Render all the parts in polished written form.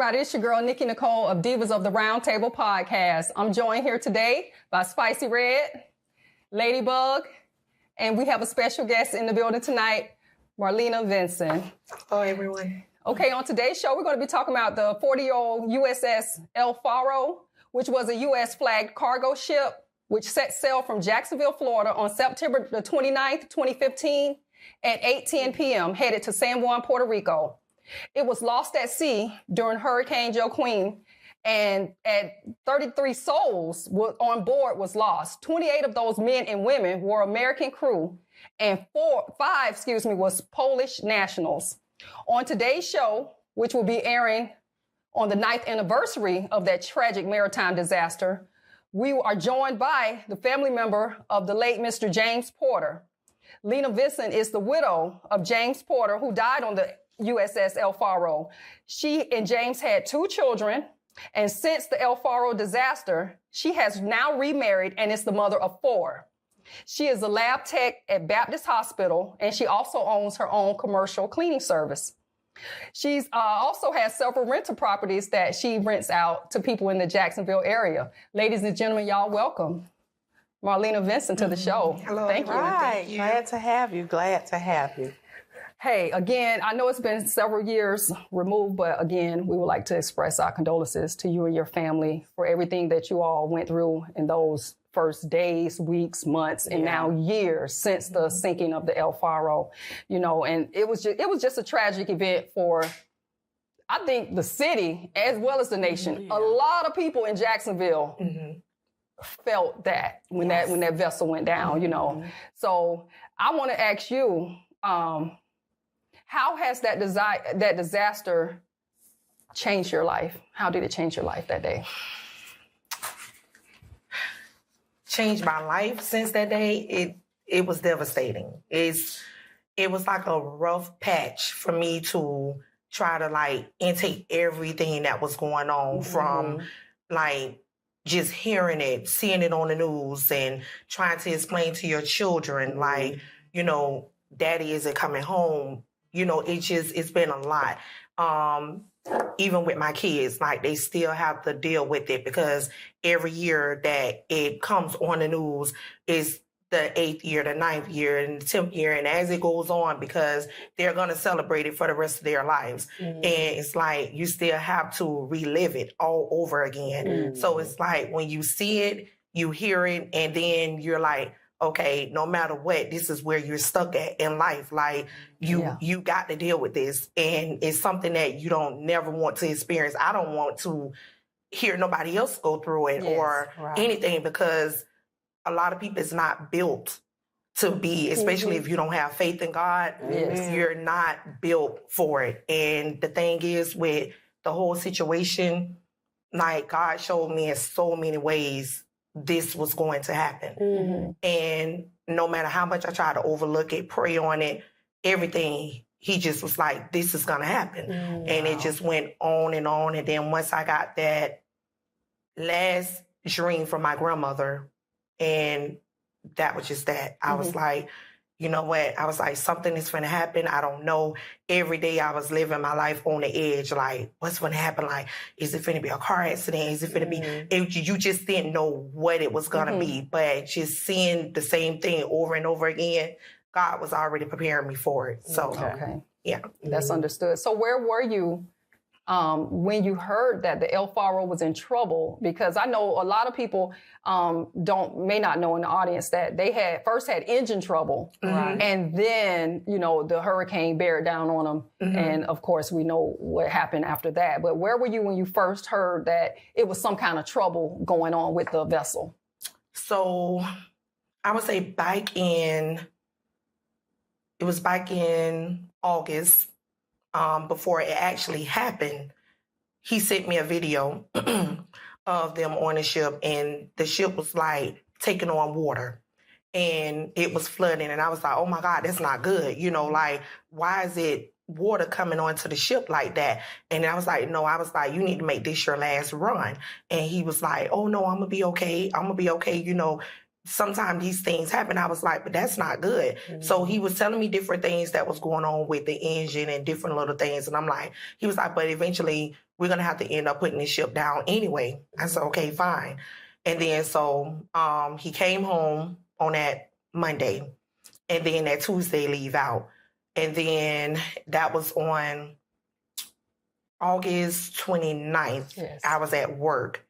everybody. It's your girl, Nikki Nicole of Divas of the Round Table podcast. I'm joined here today by Spicy Red, Ladybug, and we have a special guest in the building tonight, Marlena Vincent. Hello, everyone. Okay, on today's show, we're going to be talking about the 40-year-old USS El Faro, which was a U.S. flagged cargo ship, which set sail from Jacksonville, Florida on September the 29th, 2015 at 8:10 p.m., headed to San Juan, Puerto Rico. It was lost at sea during Hurricane Joaquin, and 33 souls on board was lost. 28 of those men and women were American crew, and five was Polish nationals. On today's show, which will be airing on the 9th anniversary of that tragic maritime disaster, we are joined by the family member of the late Mr. James Porter. Lena Vincent is the widow of James Porter, who died on the USS El Faro. She and James had 2 children, and since the El Faro disaster, she has now remarried and is the mother of 4. She is a lab tech at Baptist Hospital, and she also owns her own commercial cleaning service. She's also has several rental properties that she rents out to people in the Jacksonville area. Ladies and gentlemen, y'all welcome Marlena Vincent to the show. Hello. Thank you. Right. Glad to have you. Glad to have you. Hey, again, I know it's been several years removed, but again, we would like to express our condolences to you and your family for everything that you all went through in those first days, weeks, months, and now years since the sinking of the El Faro. You know, and it was just a tragic event for, I think, the city as well as the nation. A lot of people in Jacksonville felt that when that vessel went down. You know, so I want to ask you. How has that disaster changed your life? How did it change your life that day? Changed my life since that day. It was devastating. It was like a rough patch for me to try to intake everything that was going on from just hearing it, seeing it on the news, and trying to explain to your children daddy isn't coming home. It's been a lot. Even with my kids, they still have to deal with it because every year that it comes on the news is the 8th year, the 9th year, and the 10th year. And as it goes on, because they're going to celebrate it for the rest of their lives. And it's you still have to relive it all over again. So it's when you see it, you hear it, and then you're okay, no matter what, this is where you're stuck at in life. You got to deal with this. And it's something that you don't never want to experience. I don't want to hear nobody else go through it or anything, because a lot of people is not built to be, especially if you don't have faith in God, you're not built for it. And the thing is with the whole situation, God showed me in so many ways this was going to happen. And no matter how much I tried to overlook it, pray on it, everything, he just was this is going to happen. And it just went on. And then once I got that last dream from my grandmother, and that was just that, I was you know what? I was something is going to happen. I don't know. Every day I was living my life on the edge. What's going to happen? Is it going to be a car accident? Is it going to be, you just didn't know what it was going to be. But just seeing the same thing over and over again, God was already preparing me for it. So, yeah. That's understood. So where were you when you heard that the El Faro was in trouble? Because I know a lot of people may not know in the audience that they first had engine trouble, and then the hurricane bear down on them, and of course we know what happened after that. But where were you when you first heard that it was some kind of trouble going on with the vessel? So I would say back in August. Before it actually happened, he sent me a video of them on the ship, and the ship was taking on water, and it was flooding. And I was oh my God, that's not good. Why is it water coming onto the ship like that? And I was no, you need to make this your last run. And he was oh no, I'm gonna be okay. sometimes these things happen. I was like, but that's not good. So he was telling me different things that was going on with the engine and different little things. And I'm like, he was like, but eventually we're going to have to end up putting this ship down anyway. I said, okay, fine. And then so he came home on that Monday, and then that Tuesday leave out. And then that was on August 29th. Yes. I was at work.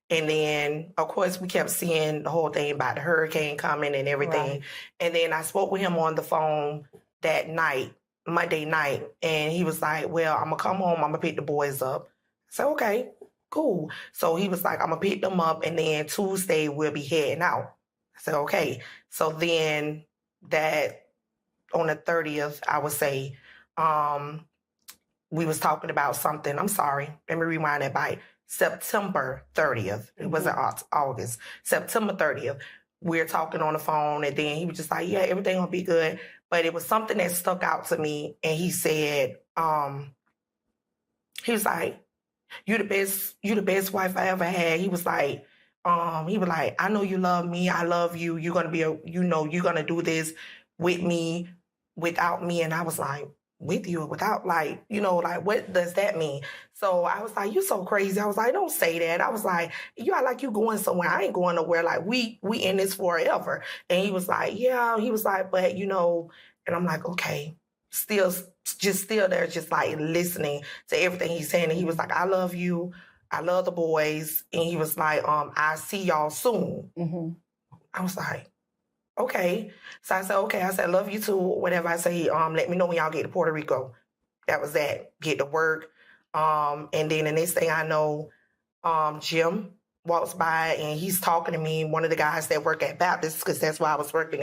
And then, of course, we kept seeing the whole thing about the hurricane coming and everything. Right. And then I spoke with him on the phone that night, Monday night. And he was like, well, I'm going to come home. I'm going to pick the boys up. I said, okay, cool. So he was like, I'm going to pick them up. And then Tuesday, we'll be heading out. I said, okay. So then that on the 30th, I would say, we was talking about something. I'm sorry. Let me rewind that by September 30th. It wasn't August. September 30th. We're talking on the phone, and then he was just like, yeah, everything will be good. But it was something that stuck out to me. And he said, he was like, you the best wife I ever had. He was like, I know you love me. I love you. You're going to be, you're going to do this with me, without me. And I was like, with you or without, like, what does that mean? So I was like, you're so crazy. I was like, don't say that. I was like, you are like you going somewhere. I ain't going nowhere. Like, we in this forever. And he was like, yeah. He was like, but, and I'm like, okay. Still there, just like listening to everything he's saying. And he was like, I love you. I love the boys. And he was like, I see y'all soon. Mm-hmm. I was like, okay. So I said, okay. I said, love you too. Whatever. I say, let me know when y'all get to Puerto Rico. That was that. Get to work. And then the next thing I know, Jim walks by and he's talking to me, one of the guys that work at Baptist, because that's where I was working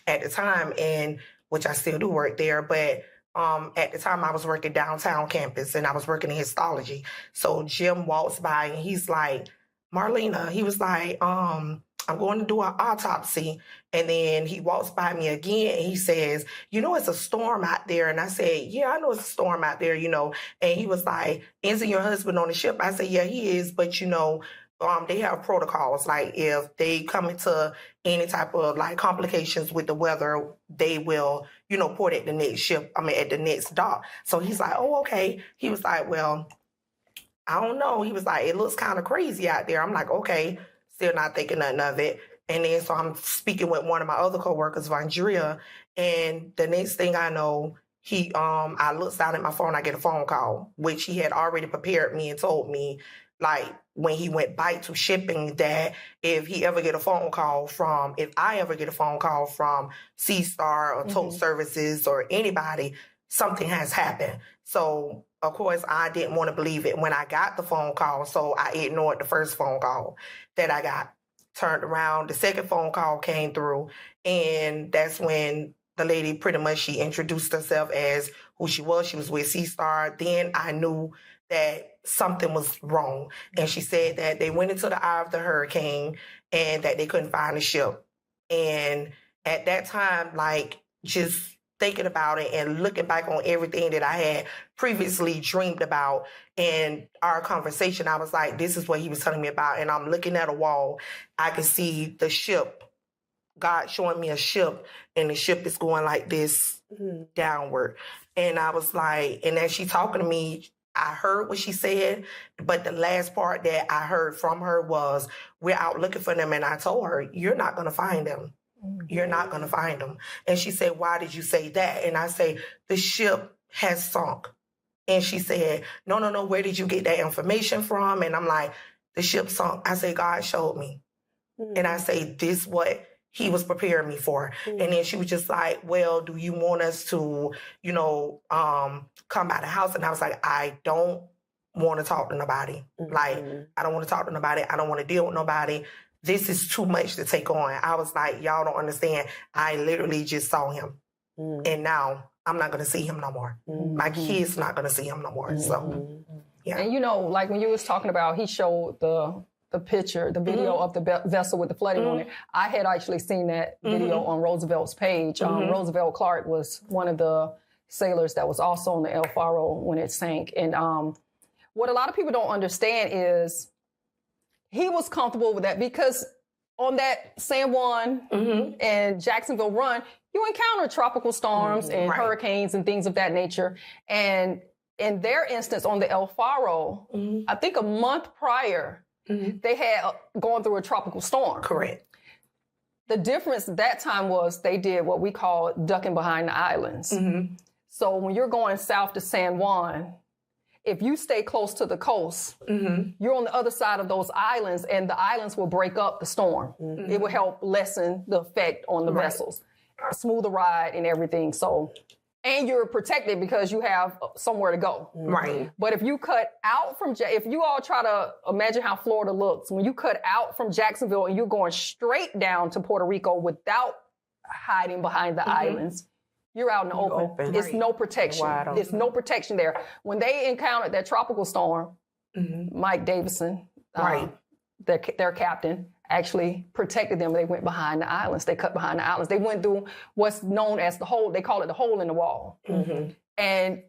at the time, and which I still do work there. But at the time I was working downtown campus and I was working in histology. So Jim walks by and he's like, Marlena, he was like, I'm going to do an autopsy. And then he walks by me again and he says, it's a storm out there. And I said, yeah, I know it's a storm out there, And he was like, isn't your husband on the ship? I said, yeah, he is. But, they have protocols. Like if they come into any type of like complications with the weather, they will, port at the next ship, at the next dock. So he's like, oh, okay. He was like, well, I don't know. He was like, it looks kind of crazy out there. I'm like, okay. Still not thinking nothing of it. And then so I'm speaking with one of my other coworkers, Vondria, and the next thing I know, I look down at my phone, I get a phone call, which he had already prepared me and told me, like when he went back to shipping, that if I ever get a phone call from C-Star or Tote Services or anybody, something has happened. So of course, I didn't want to believe it when I got the phone call, so I ignored the first phone call that I got. Turned around, the second phone call came through, and that's when the lady pretty much, she introduced herself as who she was. She was with C-Star. Then I knew that something was wrong. And she said that they went into the eye of the hurricane and that they couldn't find the ship. And at that time, like, just thinking about it and looking back on everything that I had previously dreamed about in our conversation, I was like, this is what he was telling me about. And I'm looking at a wall. I can see the ship, God showing me a ship, and the ship is going like this downward. And I was like, and as she talking to me, I heard what she said, but the last part that I heard from her was, we're out looking for them. And I told her, you're not going to find them. You're not going to find them. And she said, why did you say that? And I say, the ship has sunk. And she said, no, where did you get that information from? And I'm like, the ship sunk. I say, God showed me. And I say, this what he was preparing me for. And then she was just like, well, do you want us to, come by the house? And I was like, I don't want to talk to nobody. Like, I don't want to talk to nobody. I don't want to deal with nobody. This is too much to take on. I was like, y'all don't understand. I literally just saw him. And now I'm not going to see him no more. My kids not going to see him no more. So, yeah. And like when you was talking about, he showed the picture, the video of the vessel with the flooding on it. I had actually seen that video on Roosevelt's page. Roosevelt Clark was one of the sailors that was also on the El Faro when it sank. And what a lot of people don't understand is he was comfortable with that because on that San Juan and Jacksonville run, you encounter tropical storms and hurricanes and things of that nature. And in their instance on the El Faro, I think a month prior, they had gone through a tropical storm. Correct. The difference at that time was they did what we call ducking behind the islands. So when you're going south to San Juan, if you stay close to the coast, you're on the other side of those islands, and the islands will break up the storm. It will help lessen the effect on the vessels, smooth the ride and everything. So, and you're protected because you have somewhere to go. Right. But if you cut out from, if you all try to imagine how Florida looks, when you cut out from Jacksonville and you're going straight down to Puerto Rico without hiding behind the islands, you're out in the open. It's no protection. It's no protection there. When they encountered that tropical storm, Mike Davison, their captain, actually protected them. They went behind the islands. They cut behind the islands. They went through what's known as the hole. They call it the hole in the wall. And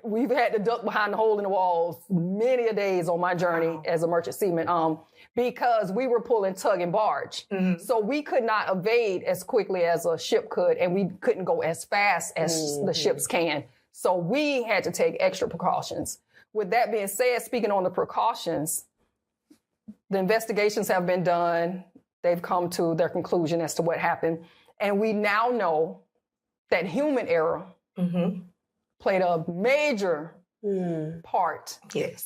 we've had to duck behind the hole in the walls many a days on my journey as a merchant seaman, because we were pulling tug and barge. So we could not evade as quickly as a ship could, and we couldn't go as fast as the ships can. So we had to take extra precautions. With that being said, speaking on the precautions, the investigations have been done. They've come to their conclusion as to what happened. And we now know that human error played a major part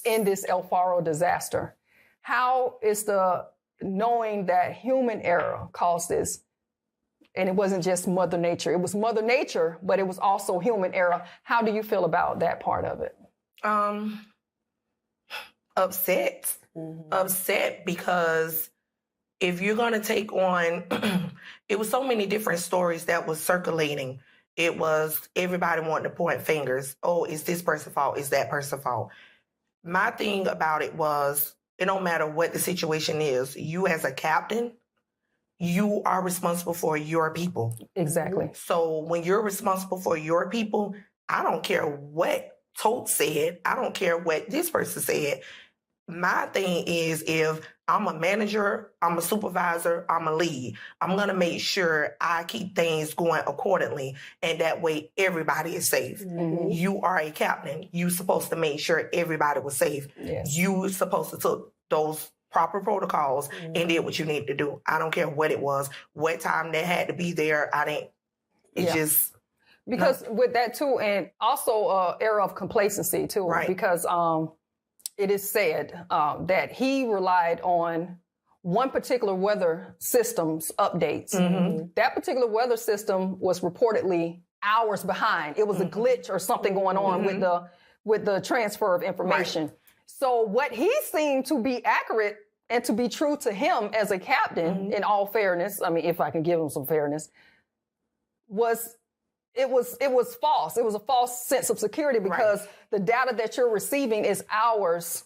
in this El Faro disaster. How is the knowing that human error caused this? And it wasn't just Mother Nature. It was Mother Nature, but it was also human error. How do you feel about that part of it? Upset. Upset because if you're going to take on, it was so many different stories that was circulating. It was everybody wanting to point fingers. Oh, is this person's fault? Is that person's fault? My thing about it was, it don't matter what the situation is. You as a captain, you are responsible for your people. Exactly. So when you're responsible for your people, I don't care what Tote said. I don't care what this person said. My thing is, if I'm a manager, I'm a supervisor, I'm a lead, I'm going to make sure I keep things going accordingly. And that way, everybody is safe. You are a captain. You're supposed to make sure everybody was safe. You were supposed to take those proper protocols and did what you need to do. I don't care what it was, what time they had to be there. Just... Because with that too, and also era of complacency too, because it is said that he relied on one particular weather system's updates. That particular weather system was reportedly hours behind. It was a glitch or something going on with the transfer of information. So what he seemed to be accurate and to be true to him as a captain, in all fairness, I mean, if I can give him some fairness, was false. It was a false sense of security because the data that you're receiving is hours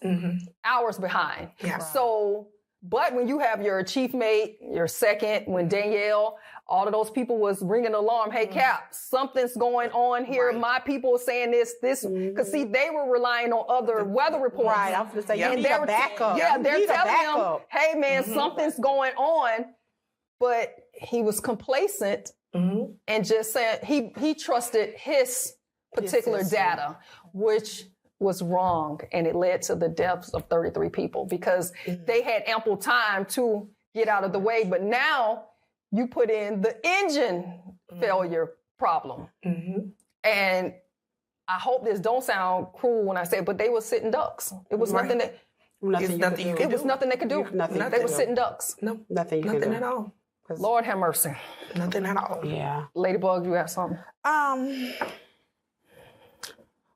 behind. So, but when you have your chief mate, your second, when Danielle, all of those people was ringing the alarm, hey, Cap, something's going on here. My people are saying this, because see, they were relying on other weather reports. I was going to say, you need a backup. They're telling him, hey, man, something's going on. But he was complacent and just said he trusted his particular data, which was wrong. And it led to the deaths of 33 people because they had ample time to get out of the way. But now you put in the engine failure problem. And I hope this don't sound cruel when I say it, but they were sitting ducks. It was nothing that... It was nothing they could do. They were sitting ducks. Nothing at all. Lord have mercy. Nothing at all. Yeah. Ladybug, you have something?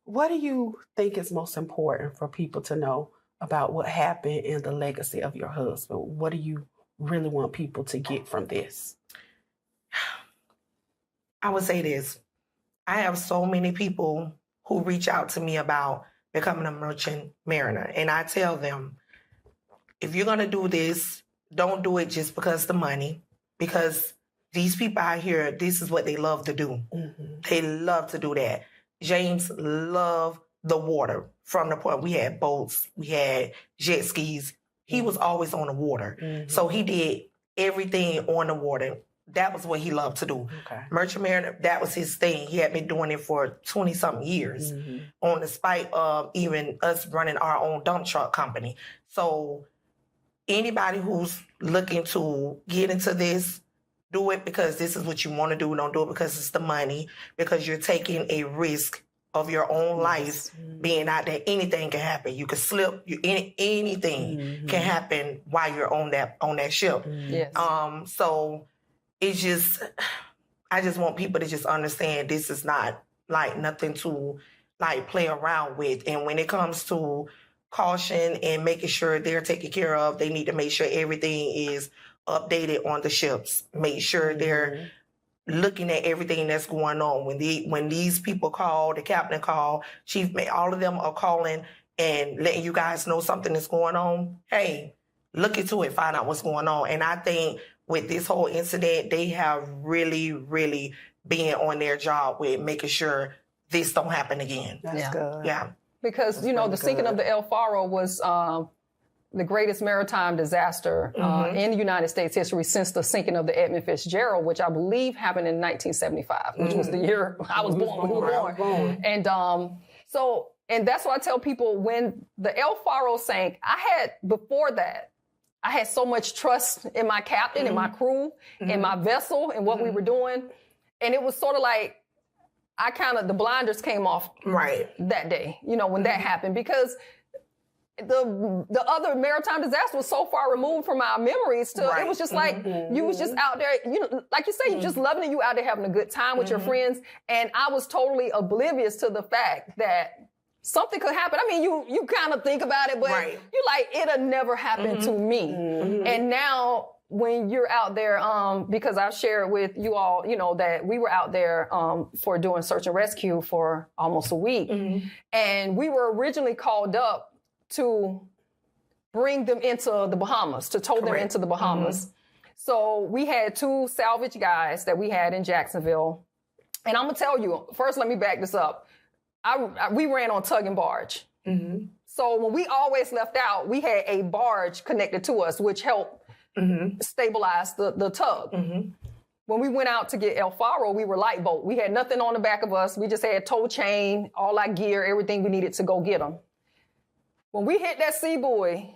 What do you think is most important for people to know about what happened and the legacy of your husband? What do you really want people to get from this? I would say this. I have so many people who reach out to me about becoming a merchant mariner. And I tell them, if you're going to do this, don't do it just because of the money. Because these people out here, this is what they love to do. They love to do that. James loved the water from the point. We had boats, we had jet skis. He was always on the water. So he did everything on the water. That was what he loved to do. Okay. Merchant mariner, that was his thing. He had been doing it for 20-something years, on despite of even us running our own dump truck company. So anybody who's looking to get into this, do it because this is what you want to do. Don't do it because it's the money, because you're taking a risk of your own life being out there. Anything can happen. You could slip. Anything can happen while you're on that ship. Yes. So it's just, I just want people to just understand this is not like nothing to like play around with. And when it comes to caution and making sure they're taken care of, they need to make sure everything is updated on the ships. Make sure they're looking at everything that's going on. When these people call, the captain call, chief mate, all of them are calling and letting you guys know something is going on. Hey, look into it, find out what's going on. And I think with this whole incident, they have really, really been on their job with making sure this don't happen again. That's good. Yeah. Because, That's you know, really the sinking good. of the El Faro was the greatest maritime disaster in United States history since the sinking of the Edmund Fitzgerald, which I believe happened in 1975, which was the year I was born, when you were born. And and that's why I tell people, when the El Faro sank, before that, I had so much trust in my captain, in my crew, in my vessel, and what we were doing. And it was sort of like, the blinders came off that day, you know, when that happened, because the other maritime disaster was so far removed from our memories it was just like, you was just out there, you know, like you say, you just loving it, you out there having a good time with your friends. And I was totally oblivious to the fact that something could happen. I mean, you kind of think about it, but you're like, it'll never happen to me. And now when you're out there, because I've shared with you all, you know, that we were out there for doing search and rescue for almost a week. And we were originally called up to bring them into the Bahamas, to tow them into the Bahamas. So we had 2 salvage guys that we had in Jacksonville. And I'm going to tell you, first, let me back this up. We ran on tug and barge. So when we always left out, we had a barge connected to us, which helped stabilize the tug. When we went out to get El Faro, we were light boat. We had nothing on the back of us. We just had tow chain, all our gear, everything we needed to go get them. When we hit that sea buoy,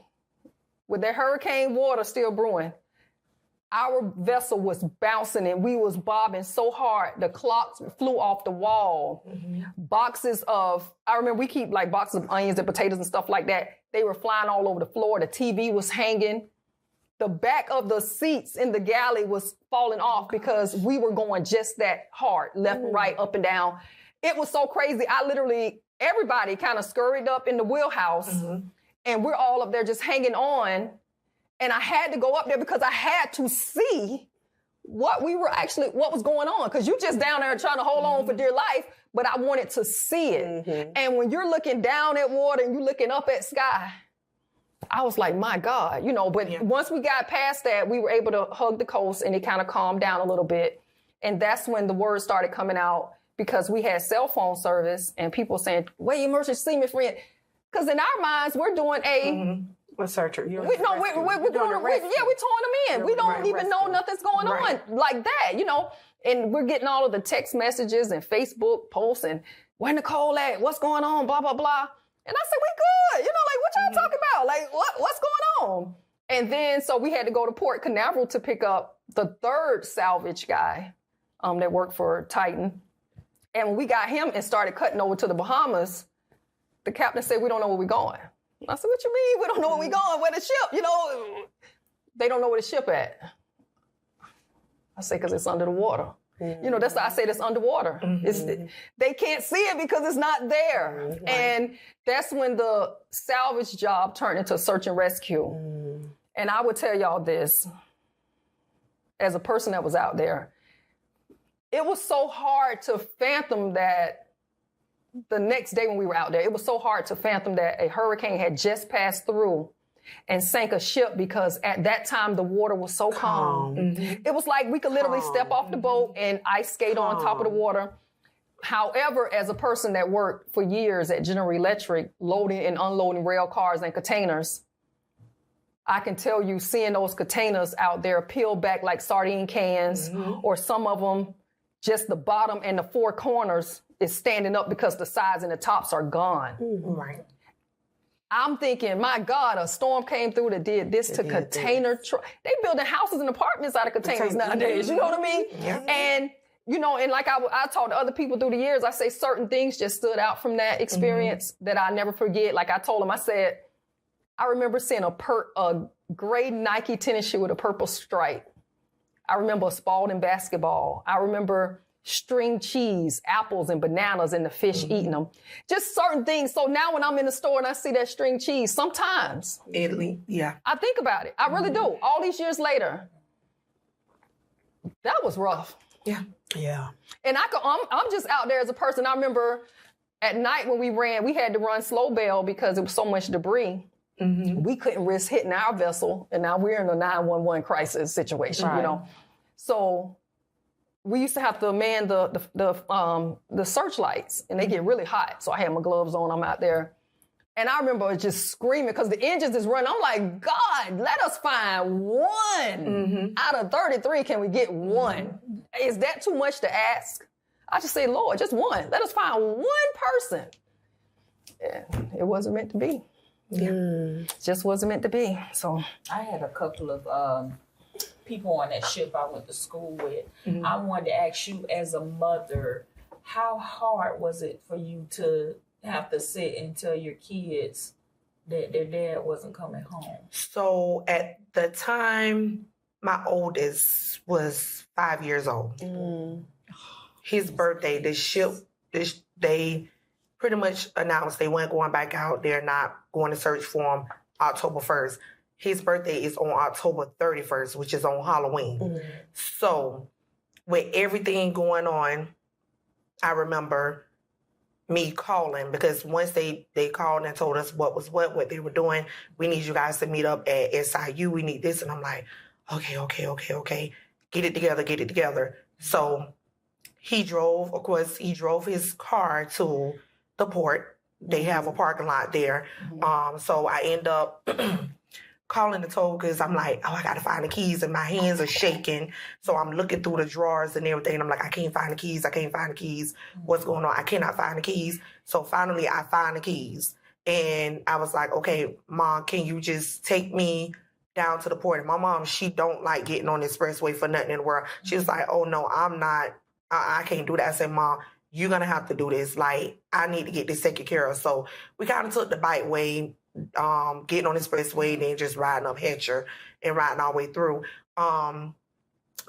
with that hurricane water still brewing, our vessel was bouncing and we was bobbing so hard, the clocks flew off the wall. I remember we keep like boxes of onions and potatoes and stuff like that. They were flying all over the floor. The TV was hanging. The back of the seats in the galley was falling off because we were going just that hard, left and right, up and down. It was so crazy. Everybody kind of scurried up in the wheelhouse and we're all up there just hanging on. And I had to go up there because I had to see what was going on. Because you just down there trying to hold on for dear life, but I wanted to see it. And when you're looking down at water and you're looking up at sky, I was like, my God, you know, but once we got past that, we were able to hug the coast and it kind of calmed down a little bit. And that's when the word started coming out, because we had cell phone service and people saying, where you emergency seaman friend? Because in our minds, we're doing a searcher. We're towing them in. We don't even know nothing's going on like that, you know. And we're getting all of the text messages and Facebook posts and where Nicole at? What's going on? Blah, blah, blah. And I said, we good. You know, like, what y'all talking about? Like, what's going on? And then, so we had to go to Port Canaveral to pick up the 3rd salvage guy that worked for Titan. And when we got him and started cutting over to the Bahamas, the captain said, we don't know where we're going. I said, what you mean? We don't know where we're going? Where the ship? You know, they don't know where the ship at. I say, because it's under the water. You know, that's why I say it's underwater. They can't see it because it's not there. And that's when the salvage job turned into search and rescue. And I would tell y'all this, as a person that was out there, it was so hard to fathom that the next day when we were out there, it was so hard to fathom that a hurricane had just passed through and sank a ship, because at that time the water was so calm. It was like we could literally step off the boat and ice skate on top of the water. However, as a person that worked for years at General Electric, loading and unloading rail cars and containers, I can tell you seeing those containers out there peeled back like sardine cans, or some of them, just the bottom and the four corners is standing up because the sides and the tops are gone. Right. I'm thinking, my God, a storm came through that did this to container. They building houses and apartments out of containers nowadays. You know what I mean? Yeah. And, you know, and like I talked to other people through the years, I say certain things just stood out from that experience that I never forget. Like I told them, I said, I remember seeing a gray Nike tennis shoe with a purple stripe. I remember a Spalding basketball. I remember string cheese, apples and bananas, and the fish eating them. Just certain things. So now when I'm in the store and I see that string cheese, sometimes Italy, yeah. I think about it. I really do. All these years later, that was rough. Yeah. Yeah. And I'm just out there as a person. I remember at night when we had to run slow bail because it was so much debris. We couldn't risk hitting our vessel, and now we're in a 911 crisis situation, you know. So we used to have to man the searchlights, and they get really hot. So I had my gloves on. I'm out there, and I remember just screaming because the engines is running. I'm like, God, let us find one out of 33. Can we get one? Is that too much to ask? I just say, Lord, just one. Let us find one person. And it wasn't meant to be. It just wasn't meant to be. So I had a couple of people on that ship I went to school with. I wanted to ask you, as a mother, how hard was it for you to have to sit and tell your kids that their dad wasn't coming home? So at the time, my oldest was 5 years old. His birthday, the ship, they pretty much announced they weren't going back out. They're not going to search for him October 1st. His birthday is on October 31st, which is on Halloween. So with everything going on, I remember me calling, because once they called and told us what they were doing, we need you guys to meet up at SIU. We need this. And I'm like, okay. Get it together. So he drove his car to the port. They have a parking lot there. So I end up calling the toll because I'm like, oh, I got to find the keys, and my hands are shaking. So I'm looking through the drawers and everything. And I'm like, I can't find the keys. What's going on? I cannot find the keys. So finally I find the keys. And I was like, okay, Mom, can you just take me down to the port? And my mom, she don't like getting on the expressway for nothing in the world. She was like, oh no, I'm not. I can't do that. I said, Mom, you're going to have to do this. Like, I need to get this taken care of. So we kind of took the bike way, getting on the expressway, and then just riding up Hatcher and riding all the way through.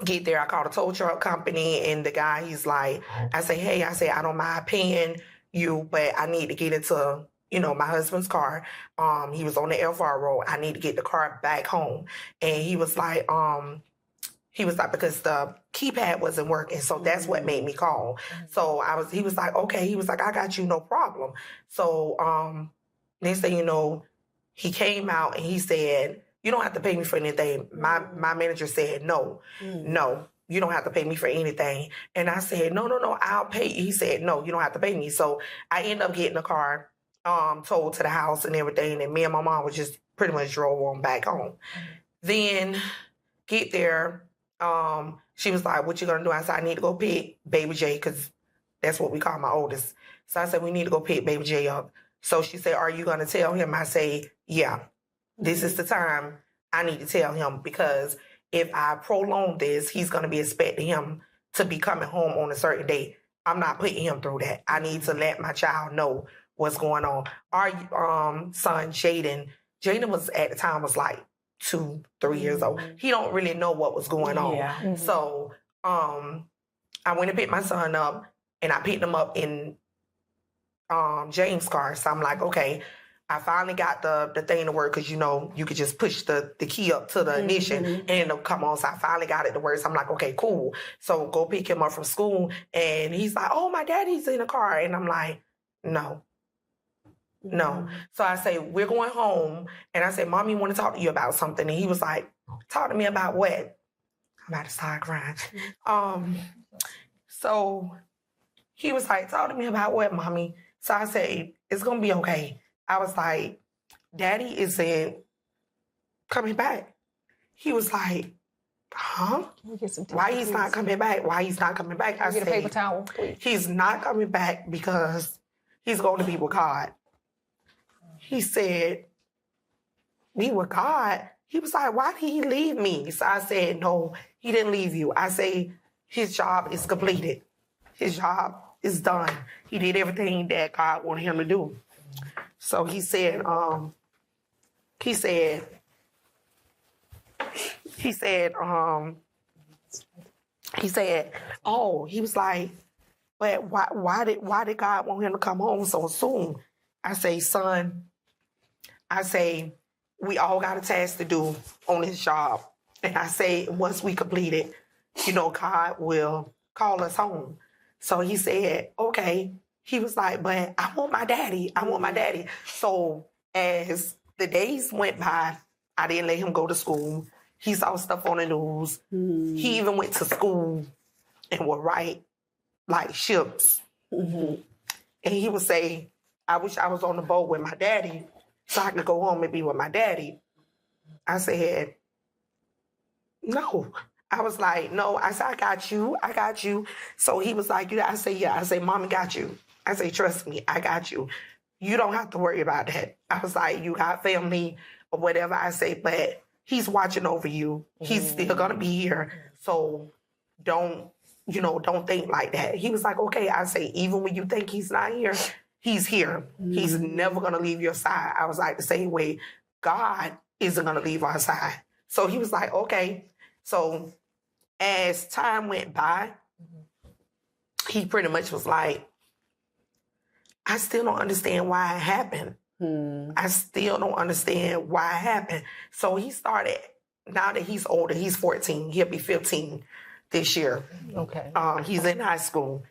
Get there, I called a tow truck company, and the guy, he's like, I say, I don't mind paying you, but I need to get into, my husband's car. He was on the Faro. I need to get the car back home. And he was like, because the keypad wasn't working. So that's what made me call. So he was like, okay. He was like, I got you, no problem. So, next thing you know, he came out and he said, you don't have to pay me for anything. My manager said, no, you don't have to pay me for anything. And I said, no, I'll pay you. He said, no, you don't have to pay me. So I ended up getting the car towed to the house and everything. And me and my mom was just pretty much drove on back home. Then get there. She was like, what you gonna do? I said, I need to go pick Baby J, because that's what we call my oldest. So I said, we need to go pick Baby J up. So she said, are you gonna tell him? I say, yeah, this is the time I need to tell him, because if I prolong this, he's gonna be expecting him to be coming home on a certain date. I'm not putting him through that. I need to let my child know what's going on. Our son, Jaden was at the time was like 2-3 years old. He don't really know what was going on. Yeah. So I went and picked my son up, and I picked him up in James' car. So I'm like, okay, I finally got the thing to work, because you could just push the key up to the ignition and it'll come on. So I finally got it to work. So I'm like, okay, cool. So go pick him up from school, and he's like, oh, my daddy's in the car. And I'm like, no. So I say, we're going home. And I said, Mommy, want to talk to you about something. And he was like, talk to me about what? I'm about to start crying. So he was like, talk to me about what, Mommy? So I said, it's going to be okay. I was like, Daddy isn't coming back. He was like, huh? Why he's not coming back? Why he's not coming back? I Get a said, paper towel, please. he's not coming back because he's going to be with God. He said, be with God? He was like, why did he leave me? So I said, no, he didn't leave you. I say, his job is completed. His job is done. He did everything that God wanted him to do. So he said, oh, he was like, but why did God want him to come home so soon? I say, son, we all got a task to do on this job. And I say, once we complete it, God will call us home. So he said, okay. He was like, but I want my daddy. So as the days went by, I didn't let him go to school. He saw stuff on the news. He even went to school and would write like ships. And he would say, I wish I was on the boat with my daddy so I could go home and be with my daddy. I said, no. I was like, no. I said, I got you. So he was like, yeah. I said, yeah. I said, Mommy got you. I say, trust me, I got you. You don't have to worry about that. I was like, you got family or whatever. I say, but he's watching over you. He's still going to be here. So don't think like that. He was like, okay. I say, even when you think he's not here, he's here. He's never going to leave your side. I was like, the same way God isn't going to leave our side. So he was like, okay. So as time went by, he pretty much was like, I still don't understand why it happened. I still don't understand why it happened. So he started, now that he's older, he's 14, he'll be 15 this year. Okay. He's in high school.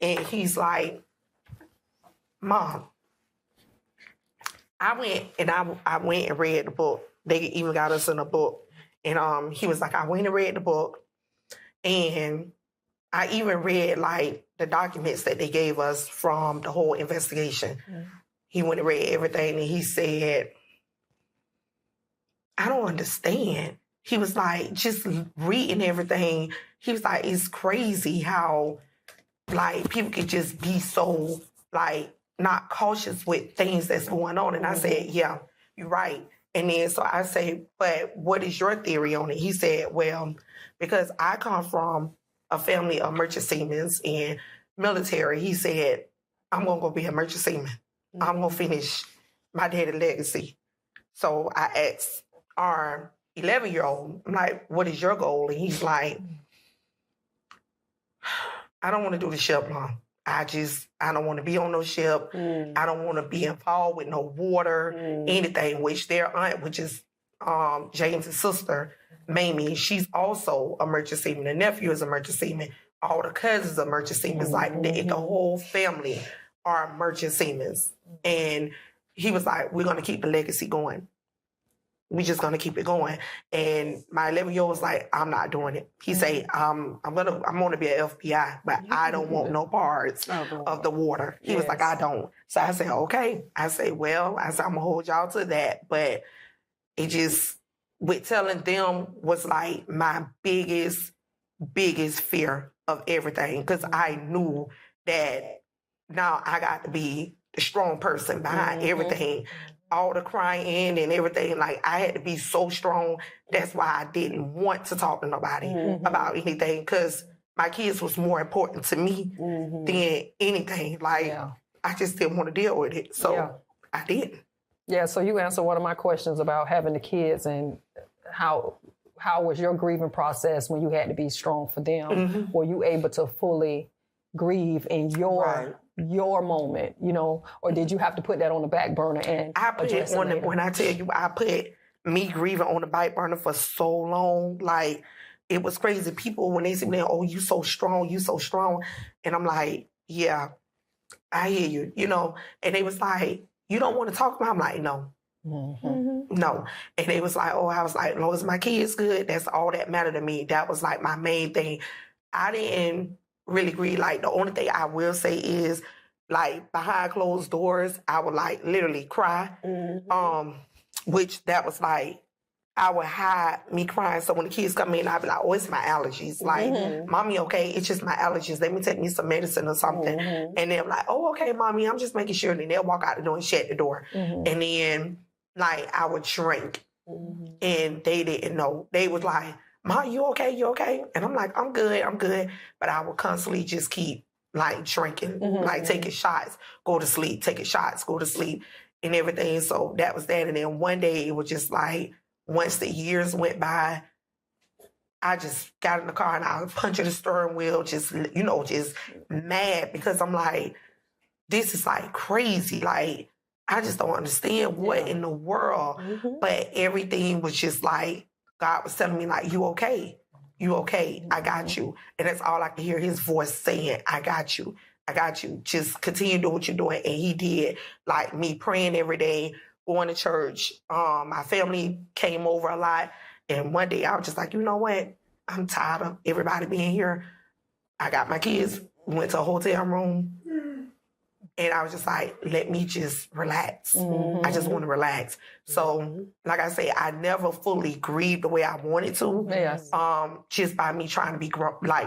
And he's like, Mom, I went and read the book. They even got us in a book. And he was like, I went and read the book. And I even read like the documents that they gave us from the whole investigation. He went and read everything and he said, I don't understand. He was like, just reading everything. He was like, it's crazy how like people could just be so like not cautious with things that's going on. And I said, yeah, you're right. And then so I say, but what is your theory on it? He said, well, because I come from a family of merchant seamen and military, he said, I'm going to go be a merchant seaman. I'm going to finish my daddy's legacy. So I asked our 11-year-old, I'm like, what is your goal? And he's like, I don't want to do the ship long. I don't want to be on no ship. I don't want to be involved with no water, anything, which their aunt, which is James' sister, Mamie, she's also a merchant seaman. The nephew is a merchant seaman. All the cousins are merchant seamen. Like the whole family are merchant seamen. And he was like, we're going to keep the legacy going. We just going to keep it going. And my 11-year-old was like, I'm not doing it. He say, I'm going to be an FBI, but I don't want no parts of the water. He was like, I don't. So I said, okay. I say, well, I'm going to hold y'all to that. But it just, with telling them was like my biggest fear of everything. Because I knew that now I got to be the strong person behind everything. All the crying and everything, like I had to be so strong. That's why I didn't want to talk to nobody about anything, because my kids was more important to me than anything. Like I just didn't want to deal with it, so I didn't. Yeah, so you answered one of my questions about having the kids and how was your grieving process when you had to be strong for them? Were you able to fully grieve in your moment, or did you have to put that on the back burner and I put it on when I tell you, I put me grieving on the back burner for so long. Like, it was crazy. People, when they see me, oh, you so strong. And I'm like, yeah, I hear you, And they was like, you don't want to talk about it? I'm like, no. No. And they was like, oh, I was like, as long as my kid's good, that's all that mattered to me. That was like my main thing. I didn't really grieve. Like, the only thing I will say is, like, behind closed doors, I would like literally cry. Which that was like I would hide me crying. So when the kids come in, I'd be like, oh, it's my allergies. Like, mommy, okay, it's just my allergies. Let me take me some medicine or something. And they're like, oh, okay, mommy, I'm just making sure. And then they'll walk out the door and shut the door. And then, like, I would drink. And they didn't know. They was like, Mom, you okay? You okay? And I'm like, I'm good. But I would constantly just keep, like, drinking, like, taking shots, go to sleep, taking shots, go to sleep, and everything. So that was that. And then one day, it was just like, once the years went by, I just got in the car and I was punching the steering wheel, just mad because I'm like, this is like crazy. Like, I just don't understand what in the world. But everything was just like, God was telling me, like, you okay? You okay? I got you. And that's all I could hear his voice saying, I got you. I got you. Just continue to do what you're doing. And he did. Like, me praying every day, going to church. My family came over a lot. And one day I was just like, you know what? I'm tired of everybody being here. I got my kids, went to a hotel room. And I was just like, let me just relax. I just want to relax. So, like I say, I never fully grieved the way I wanted to. Yes. Just by me trying to be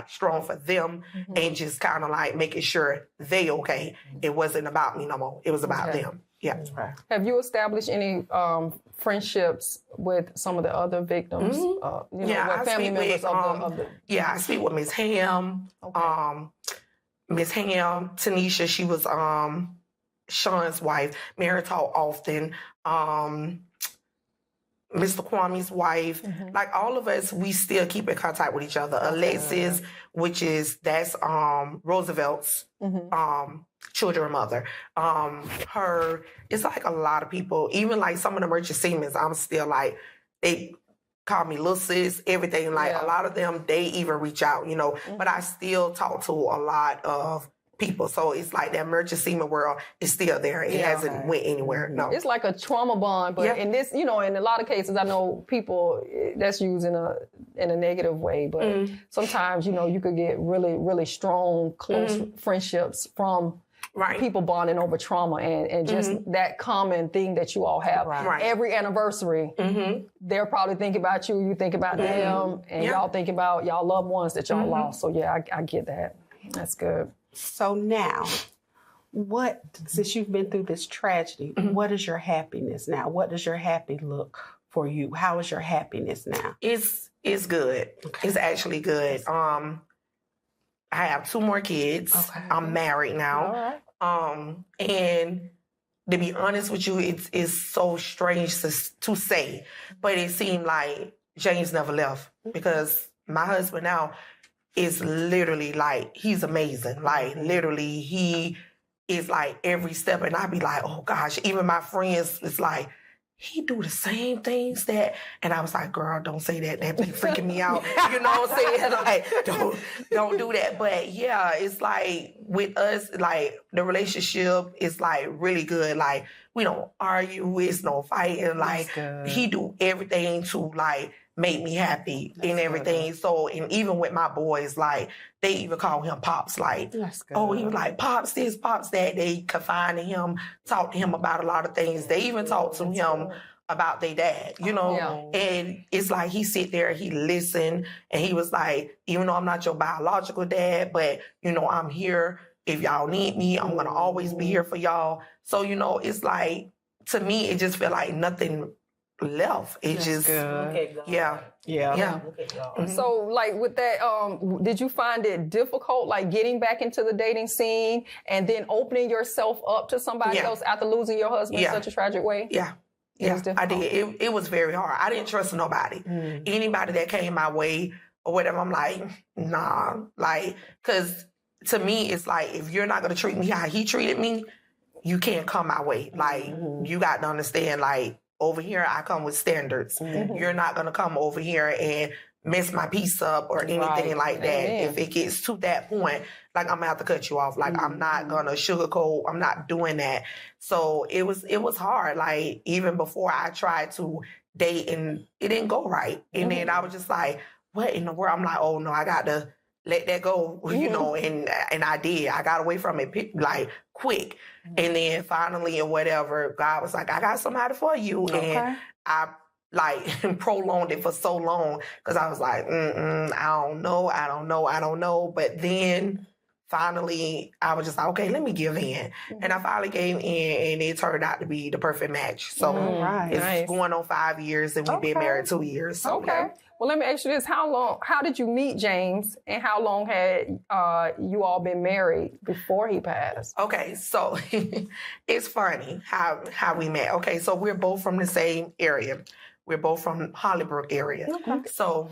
strong for them and just kind of like making sure they okay. It wasn't about me no more. It was about them. Yeah. Have you established any friendships with some of the other victims? With family members of the... Yeah, I speak with Miss Ham. Okay. Miss Ham, Tanisha, she was Sean's wife. Mary talk often. Mr. Kwame's wife. Like, all of us, we still keep in contact with each other. Alexis, that's Roosevelt's children mother. It's like a lot of people, even like some of the merchant Siemens, I'm still like, they call me little sis, everything. Like, a lot of them, they even reach out, but I still talk to a lot of people. So it's like that merchant seaman world is still there. It hasn't went anywhere. No. It's like a trauma bond, but in this, in a lot of cases, I know people that's used in a negative way, but sometimes, you could get really, really strong, close friendships from people bonding over trauma and just that common thing that you all have. Every anniversary, they're probably thinking about you, you think about them, and y'all think about y'all loved ones that y'all lost. So yeah, I get that. That's good. So now, since you've been through this tragedy, what is your happiness now? What does your happy look for you? How is your happiness now? It's good. Okay. It's actually good. I have 2 more kids. Okay. I'm married now. All right. And to be honest with you, it's so strange to say, but it seemed like James never left because my husband now is literally like, he's amazing. Like, literally, he is like every step. And I be like, oh gosh, even my friends, it's like, he do the same things that, and I was like, girl, don't say that. That be freaking me out. You know what I'm saying? Like, don't do that. But yeah, it's like with us, like the relationship is like really good. Like, we don't argue. It's no fighting. Like, he do everything to like make me happy and everything. Good. So, and even with my boys, like, they even call him Pops. Like, oh, he was like, Pops this, Pops that. They confide in him, talk to him about a lot of things. They even talk to him about their dad, And it's like he sit there, he listen, and he was like, even though I'm not your biological dad, but, I'm here. If y'all need me, I'm going to always be here for y'all. So, it's like, to me, it just felt like nothing left. It just, yeah. So, like, with that, did you find it difficult, like, getting back into the dating scene and then opening yourself up to somebody else after losing your husband in such a tragic way? Yeah, I did. It was very hard. I didn't trust nobody. Anybody that came my way or whatever, I'm like, nah. Like, because to me, it's like, if you're not going to treat me how he treated me, you can't come my way. Like, you got to understand, like, over here, I come with standards. You're not going to come over here and mess my piece up or anything like that. Amen. If it gets to that point, like, I'm going to have to cut you off. Like, I'm not going to sugarcoat. I'm not doing that. So it was hard. Like, even before I tried to date and it didn't go right. And then I was just like, what in the world? I'm like, oh no, I got to let that go, and I did. I got away from it, like, quick. And then finally, or whatever, God was like, I got somebody for you. And I like prolonged it for so long because I was like, I don't know. But then finally, I was just like, okay, let me give in. And I finally gave in, and it turned out to be the perfect match. So Right. it's Nice. going on 5 years, and we've been married 2 years. So Okay. Well, let me ask you this: how did you meet James, and how long had you all been married before he passed? Okay, so it's funny how we met. Okay, so we're both from the same area. We're both from Hollybrook area. Okay. So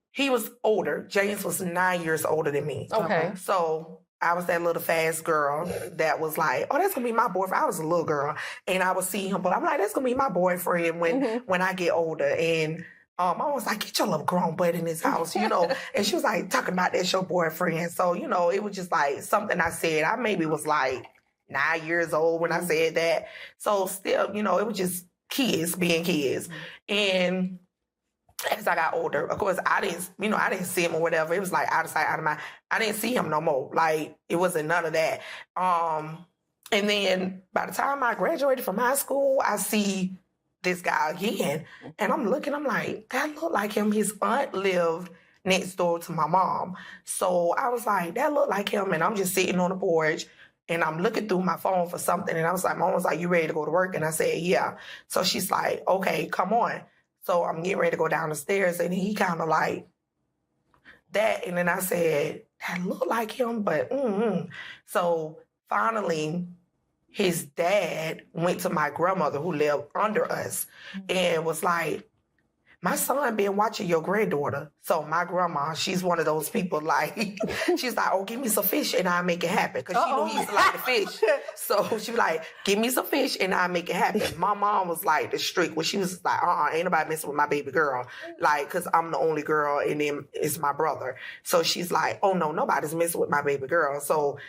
he was older. James was 9 years older than me. Okay. So I was that little fast girl that was like, oh, that's gonna be my boyfriend. I was a little girl, and I would see him, but I'm like, that's gonna be my boyfriend when I get older. And I was like, get your little grown butt in this house, you know. And she was like, talking about that's your boyfriend. So, you know, it was just like something I said. I maybe was like 9 years old when I said that. So still, you know, it was just kids being kids. And as I got older, of course, I didn't see him or whatever. It was like out of sight, out of mind. I didn't see him no more. Like, it wasn't none of that. And then by the time I graduated from high school, I see this guy again. And I'm looking, I'm like, that looked like him. His aunt lived next door to my mom. So I was like, that looked like him. And I'm just sitting on the porch, and I'm looking through my phone for something. And I was like, Mom was like, you ready to go to work? And I said, yeah. So she's like, okay, come on. So I'm getting ready to go down the stairs, and he kind of like that. And then I said, that looked like him, but So finally, his dad went to my grandmother who lived under us and was like, my son been watching your granddaughter. So my grandma, she's one of those people like, she's like, oh, give me some fish and I'll make it happen. Because she knew he used to like the fish. So she was like, give me some fish and I'll make it happen. My mom was like the strict, when she was like, ain't nobody messing with my baby girl. Like, because I'm the only girl and then it's my brother. So she's like, oh no, nobody's messing with my baby girl. So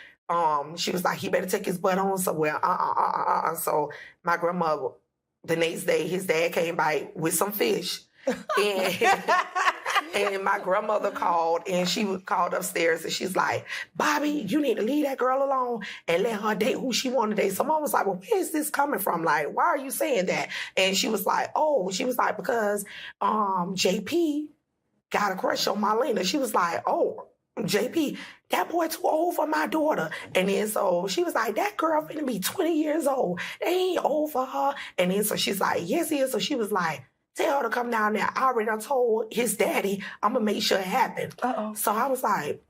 she was like, he better take his butt on somewhere. So my grandmother, the next day, his dad came by with some fish. And my grandmother called, and she called upstairs, and she's like, Bobby, you need to leave that girl alone and let her date who she want to date. So Mom was like, well, where is this coming from? Like, why are you saying that? And she was like, because JP got a crush on Marlena. She was like, oh, JP, that boy too old for my daughter. And then so she was like, that girl finna be 20 years old. They ain't old for her. And then so she's like, yes, he is. So she was like, tell her to come down there. I already done told his daddy I'm going to make sure it happens. So I was like,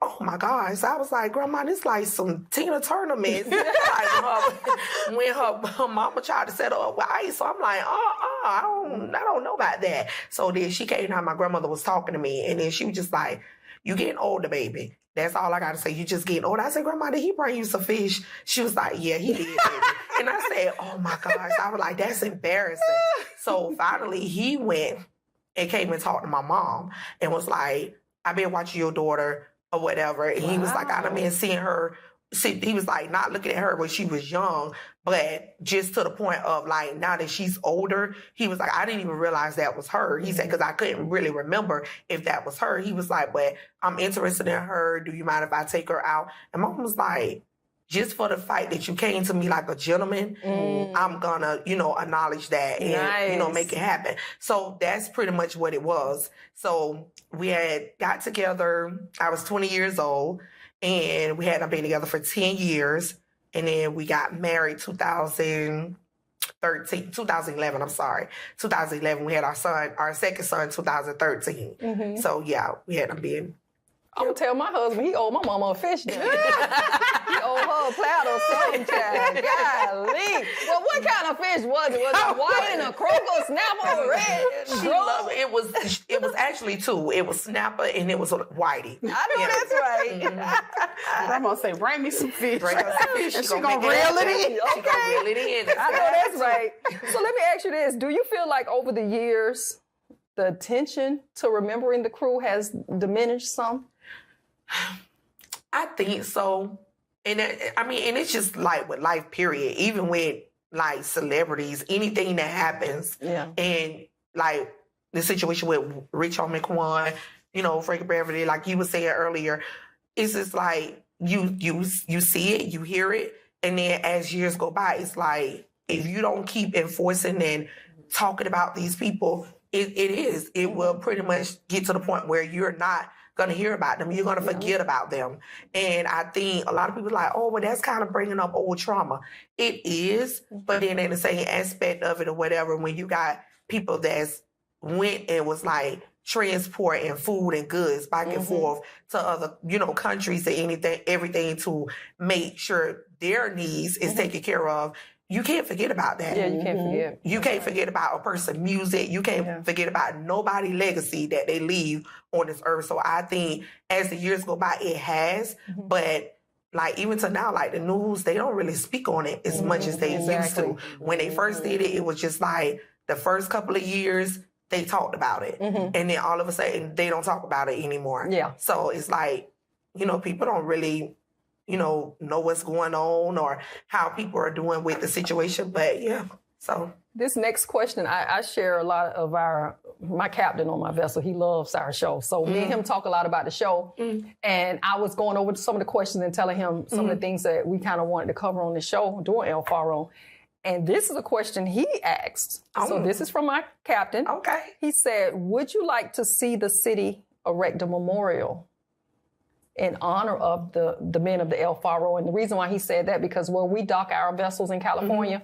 oh my God. So I was like, Grandma, this like some Tina Turner mess. Like when her mama tried to set her up with ice. So I'm like, I don't know about that. So then she came down, my grandmother was talking to me, and then she was just like, you getting older, baby. That's all I got to say. You just getting older. I said, Grandma, did he bring you some fish? She was like, yeah, he did, baby. And I said, oh my gosh. I was like, that's embarrassing. So finally he went and came and talked to my mom and was like, I've been watching your daughter or whatever. And he was like, I done been seeing her. He was like, not looking at her when she was young, but just to the point of like, now that she's older, he was like, I didn't even realize that was her. He said, because I couldn't really remember if that was her. He was like, but I'm interested in her. Do you mind if I take her out? And Mom was like, just for the fact that you came to me like a gentleman, I'm gonna, acknowledge that and, make it happen. So that's pretty much what it was. So we had got together. I was 20 years old. And we hadn't been together for 10 years. And then we got married 2011, 2011, we had our second son, 2013. So yeah, we hadn't been. I'm gonna tell my husband he owed my mama a fish dinner. He owed her a platter or something, child. Golly. Well, what kind of fish was it? Was it white and a croaker, snapper, or red? She loved it. It was actually two. It was snapper and it was whitey. I know that's right. I'm gonna say, bring me some fish. Bring her some fish. She gonna reel it in. She gonna reel it in. I know that's right. So let me ask you this. Do you feel like over the years, the attention to remembering the crew has diminished some? I think so. And and it's just like with life, period. Even with like celebrities, anything that happens. Yeah. And like the situation with Rich Homie Quan, Frankie Beverly, like you were saying earlier, it's just like you see it, you hear it, and then as years go by, it's like if you don't keep enforcing and talking about these people, it will pretty much get to the point where you're not going to hear about them. You're going to forget about them. And I think a lot of people are like, oh, well, that's kind of bringing up old trauma. It is, but then in the same aspect of it or whatever, when you got people that's went and was like transporting food and goods back and forth to other, countries and everything to make sure their needs is taken care of. You can't forget about that. Yeah, you can't forget. You can't forget about a person's music. You can't forget about nobody's legacy that they leave on this earth. So I think as the years go by, it has. But like even to now, like the news, they don't really speak on it as much as they used to. When they first did it, it was just like the first couple of years they talked about it. And then all of a sudden they don't talk about it anymore. Yeah. So it's like, people don't really know what's going on or how people are doing with the situation. But yeah, so. This next question, I share a lot of my captain on my vessel. He loves Faro Show. So me and him talk a lot about the show. And I was going over some of the questions and telling him some of the things that we kind of wanted to cover on the show during El Faro. And this is a question he asked. So this is from my captain. Okay. He said, would you like to see the city erect a memorial in honor of the men of the El Faro? And the reason why he said that, because where we dock our vessels in California,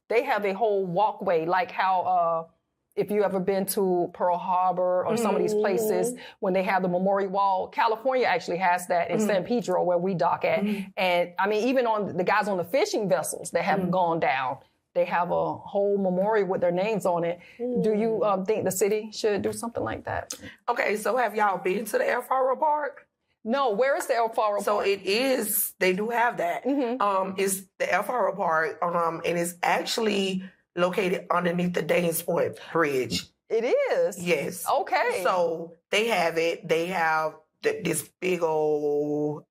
they have a whole walkway, like how if you ever been to Pearl Harbor or some of these places, when they have the memorial wall, California actually has that in San Pedro where we dock at. And I mean, even on the guys on the fishing vessels that have gone down, they have a whole memorial with their names on it. Do you think the city should do something like that? Okay, so have y'all been to the El Faro Park? No, where is the El Faro So Park? it is, they do have that. It's the El Faro Park, and it's actually located underneath the Danes Point Bridge. It is? Yes. Okay. So they have it. They have this big old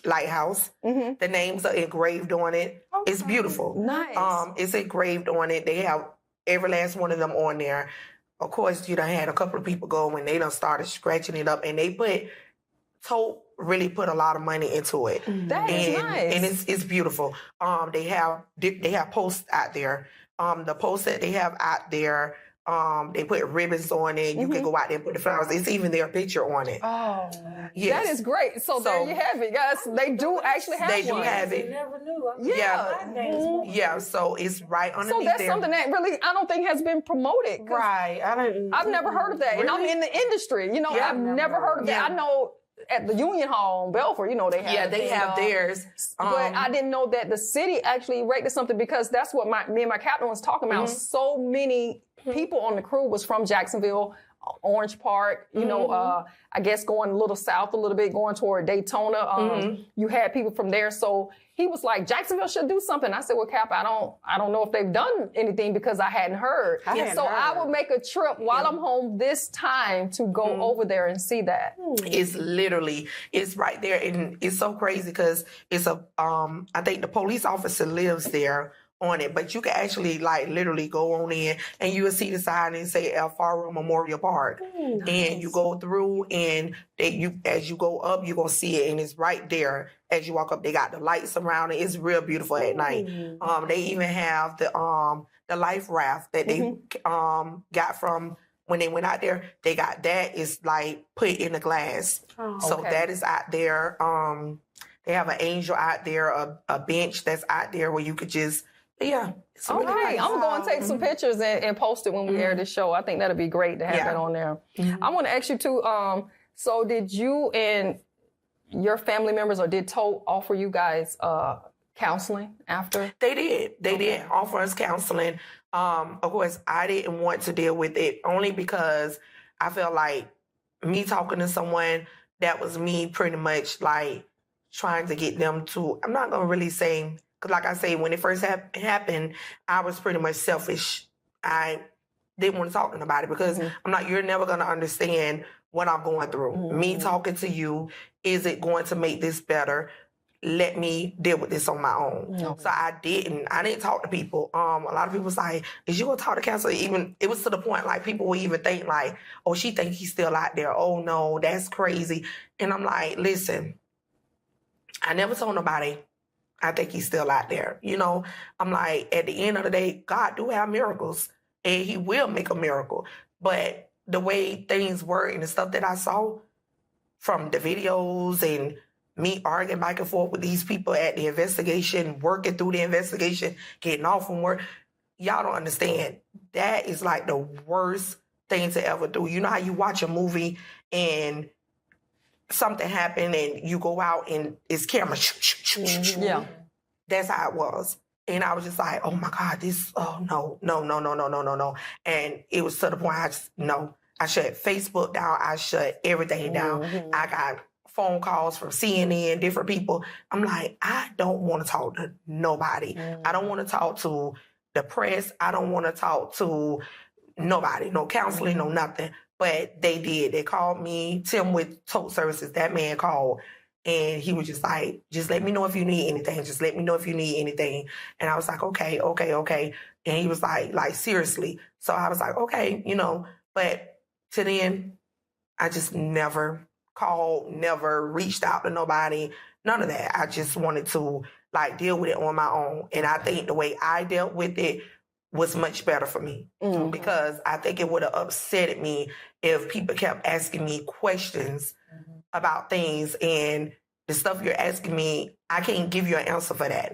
lighthouse. The names are engraved on it. It's beautiful. Nice. It's engraved on it. They have every last one of them on there. Of course, you done had a couple of people go when they done started scratching it up, and they really put a lot of money into it. That is nice. And it's beautiful. They have posts out there. The posts that they have out there, they put ribbons on it. You can go out there and put the flowers. It's even their picture on it. Oh, yes. that is great. So there you have it, guys. They do actually have They do one. have I it. never knew. Yeah, so it's right underneath So that's there. something that really, I don't think has been promoted. Right. I've never heard of that. And I'm in the industry. Yeah, I've never heard of that. I know at the Union Hall in Belfort, they have. Yeah, they have theirs. But I didn't know that the city actually erected something, because that's what me and my captain was talking about. So many people on the crew was from Jacksonville, Orange Park, I guess going a little south a little bit, going toward Daytona. You had people from there. So he was like, Jacksonville should do something. I said, well, Cap, I don't know if they've done anything, because I hadn't heard. I would make a trip while I'm home this time to go over there and see that. It's right there. And it's so crazy because it's I think the police officer lives there on it, but you can actually literally go on in and you will see the sign and say El Faro Memorial Park. And you go through and as you go up, you're going to see it, and it's right there as you walk up. They got the lights around it. It's real beautiful at night. They even have the life raft that they got from when they went out there. They got that. It's put in the glass. So that is out there. They have an angel out there, a bench that's out there where you could just it's really nice. I'm going to take some pictures and post it when we air this show. I think that'd be great to have that on there. I want to ask you too, so did you and your family members, or did Tote offer you guys counseling after? They did. They did offer us counseling. Of course, I didn't want to deal with it only because I felt like me talking to someone, that was me pretty much trying to get them to, I'm not going to really say, because like I say, when it first happened, I was pretty much selfish. I didn't want to talk to nobody because I'm like, you're never going to understand what I'm going through. Me talking to you, is it going to make this better? Let me deal with this on my own. So I didn't talk to people. A lot of people was like, is you going to talk to counselor? Even, it was to the point people would even think oh, she think he's still out there. Oh no, that's crazy. And I'm like, listen, I never told nobody I think he's still out there. I'm like, at the end of the day, God do have miracles. and he will make a miracle. But the way things were and the stuff that I saw from the videos and me arguing back and forth with these people at the investigation, working through the investigation, getting off from work, y'all don't understand. That is like the worst thing to ever do. You know how you watch a movie and something happened and you go out and it's camera. Yeah. That's how it was. And I was just like, oh my God, no. And it was to the point I shut Facebook down. I shut everything down. I got phone calls from CNN, different people. I'm like, I don't want to talk to nobody. I don't want to talk to the press. I don't want to talk to nobody, no counseling, no nothing. But they did. They called me, Tim with Total Services, that man called. And he was just like, just let me know if you need anything. Just let me know if you need anything. And I was like, okay. And he was like, seriously. So I was like, okay, but to then, I just never called, never reached out to nobody, none of that. I just wanted to deal with it on my own. And I think the way I dealt with it was much better for me because I think it would have upset me if people kept asking me questions about things and the stuff you're asking me, I can't give you an answer for that.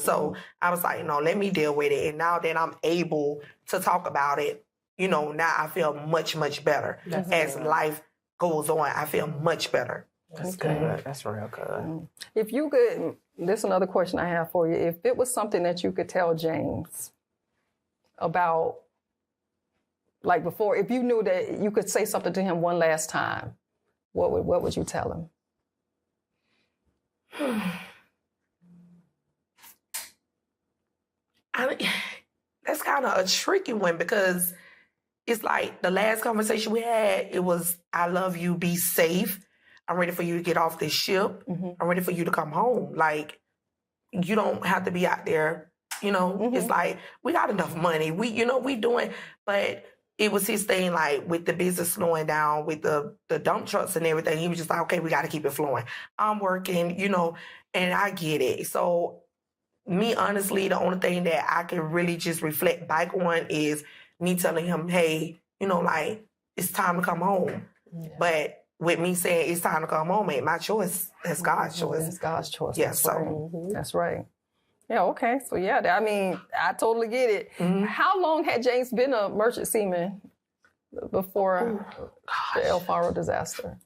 So I was like, no, let me deal with it. And now that I'm able to talk about it, now I feel much, much better. As life goes on, I feel much better. That's good. That's real good. If you could, this is another question I have for you. If it was something that you could tell James about, before, if you knew that you could say something to him one last time, what would you tell him? That's kind of a tricky one because it's like the last conversation we had, it was, I love you, be safe. I'm ready for you to get off this ship. I'm ready for you to come home. You don't have to be out there, It's like, we got enough money. We doing, but it was his thing, with the business slowing down, with the dump trucks and everything. He was just like, okay, we got to keep it flowing. I'm working, and I get it. So me, honestly, the only thing that I can really just reflect back on is me telling him, hey, it's time to come home. Yeah. But with me saying it's time to come home ain't my choice. That's God's choice. It's God's choice. Yeah, that's so. Right. That's right. Yeah, okay. So, yeah, I totally get it. How long had James been a merchant seaman before the El Faro disaster?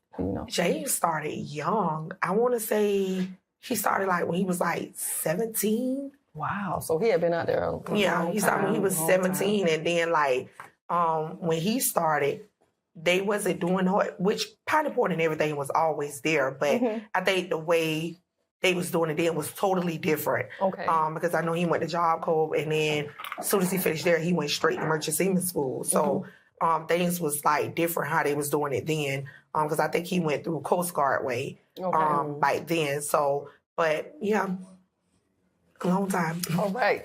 James started young. I want to say he started when he was 17. Wow. So he had been out there a long time. He started when he was 17. Time. And then when he started, they wasn't doing which Piney Port and everything was always there. But I think the way they was doing it then was totally different. Okay. Because I know he went to Job Corps, and then as soon as he finished there, he went straight to Merchant Seaman School. So things was different how they was doing it then. Because I think he went through Coast Guard way back then. So, but yeah, a long time. All right.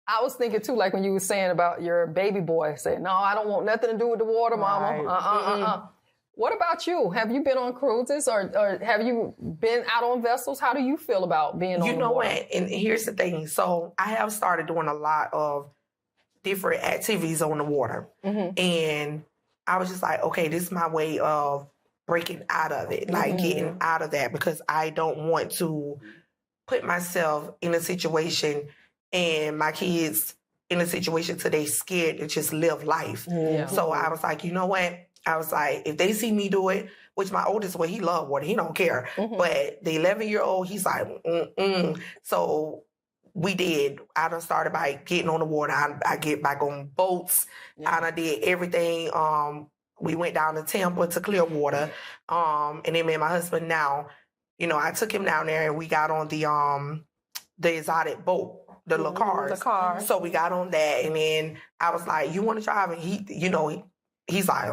I was thinking too, when you were saying about your baby boy saying, no, I don't want nothing to do with the water, mama. Right. What about you? Have you been on cruises or have you been out on vessels? How do you feel about being on the water? You know what? And here's the thing. So I have started doing a lot of different activities on the water. And I was just like, okay, this is my way of breaking out of it, getting out of that, because I don't want to put myself in a situation and my kids in a situation till they scared to just live life. Yeah. So I was like, you know what? I was like, if they see me do it, which my oldest boy, he love water, he don't care. But the 11-year-old, he's like, So we did. I done started by getting on the water. I get back on boats. I done did everything. We went down to Tampa to Clearwater. And then me and my husband now, I took him down there and we got on the exotic boat, the little cars. The car. So we got on that, and then I was like, you want to drive? And he's like,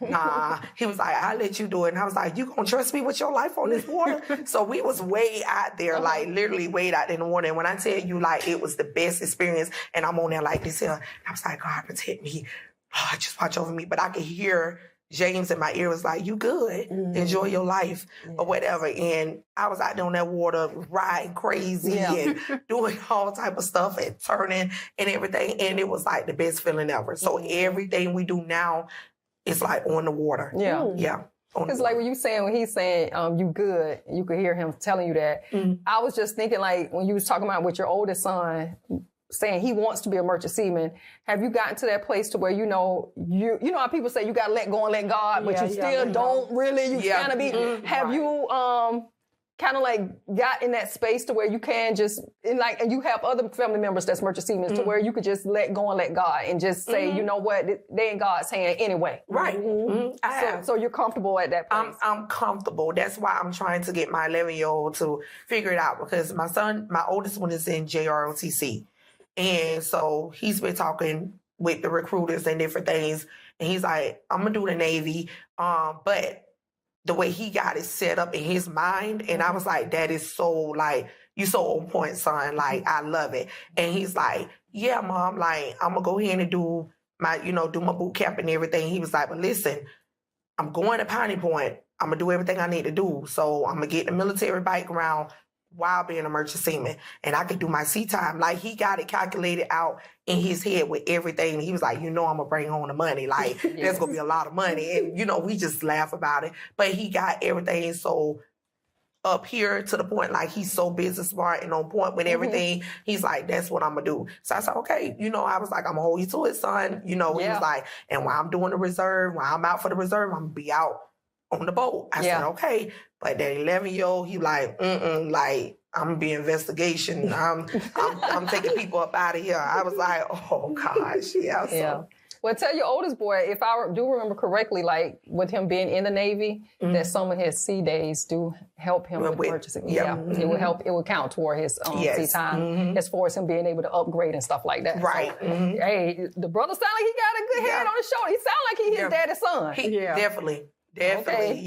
nah. He was like, I'll let you do it. And I was like, you gonna trust me with your life on this water? So we was way out there, literally way out in the water. And when I tell you, it was the best experience. And I'm on there like this here. I was like, God, protect me. Oh, just watch over me. But I could hear James in my ear was like, you good. Enjoy your life or whatever. And I was out there on that water riding crazy and doing all type of stuff and turning and everything. And it was like the best feeling ever. So everything we do now is like on the water. Yeah. Yeah. It's like when he's saying, you good, you could hear him telling you that. I was just thinking, like, when you was talking about with your oldest son, saying he wants to be a merchant seaman, have you gotten to that place to where you know how people say you got to let go and let God, but you still don't really, you kind of be, have you kind of like got in that space to where you can just, and you have other family members that's merchant seamen to where you could just let go and let God and just say, you know what, they in God's hand anyway. Right. So you're comfortable at that place. I'm comfortable. That's why I'm trying to get my 11-year-old to figure it out, because my oldest one is in JROTC. And so he's been talking with the recruiters and different things. And he's like, I'm going to do the Navy. But the way he got it set up in his mind, and I was like, that is so, like, you so on point, son. Like, I love it. And he's like, yeah, Mom, like, I'm going to go ahead and do my boot camp and everything. He was like, but listen, I'm going to Piney Point. I'm going to do everything I need to do. So I'm going to get the military background while being a merchant seaman, and I could do my sea time. Like, he got it calculated out in his head with everything. He was like, I'm gonna bring home the money. Like, there's gonna be a lot of money. And, we just laugh about it. But he got everything so up here to the point, like, he's so business smart and on point with everything. He's like, that's what I'm gonna do. So I said, okay, I was like, I'm gonna hold you to it, son. He was like, and while I'm doing the reserve, while I'm out for the reserve, I'm gonna be out on the boat. I said, okay. But that 11-year-old, he like, like, I'm gonna be investigation. I'm taking people up out of here. I was like, oh gosh, yeah. So. Well, tell your oldest boy, if I do remember correctly, like with him being in the Navy, that some of his sea days do help him with purchasing. It will help. It will count toward his sea time as far as him being able to upgrade and stuff like that. Right. So, hey, the brother sound like he got a good head on his shoulder. He sound like he his daddy's son. Definitely. Okay.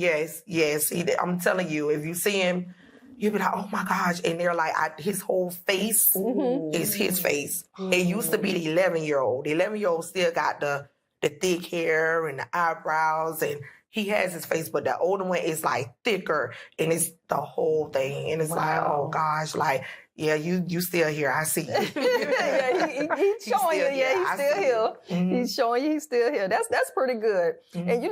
Yes. I'm telling you, if you see him, you'll be like, oh my gosh. And they're like, his whole face is his face. It used to be the 11-year-old. The 11-year-old still got the thick hair and the eyebrows, and he has his face, but the older one is like thicker, and it's the whole thing. And it's like, oh gosh, like, yeah, you still here. I see you. He's showing you. Yeah, he's still here. He's showing you he's still here. That's pretty good. And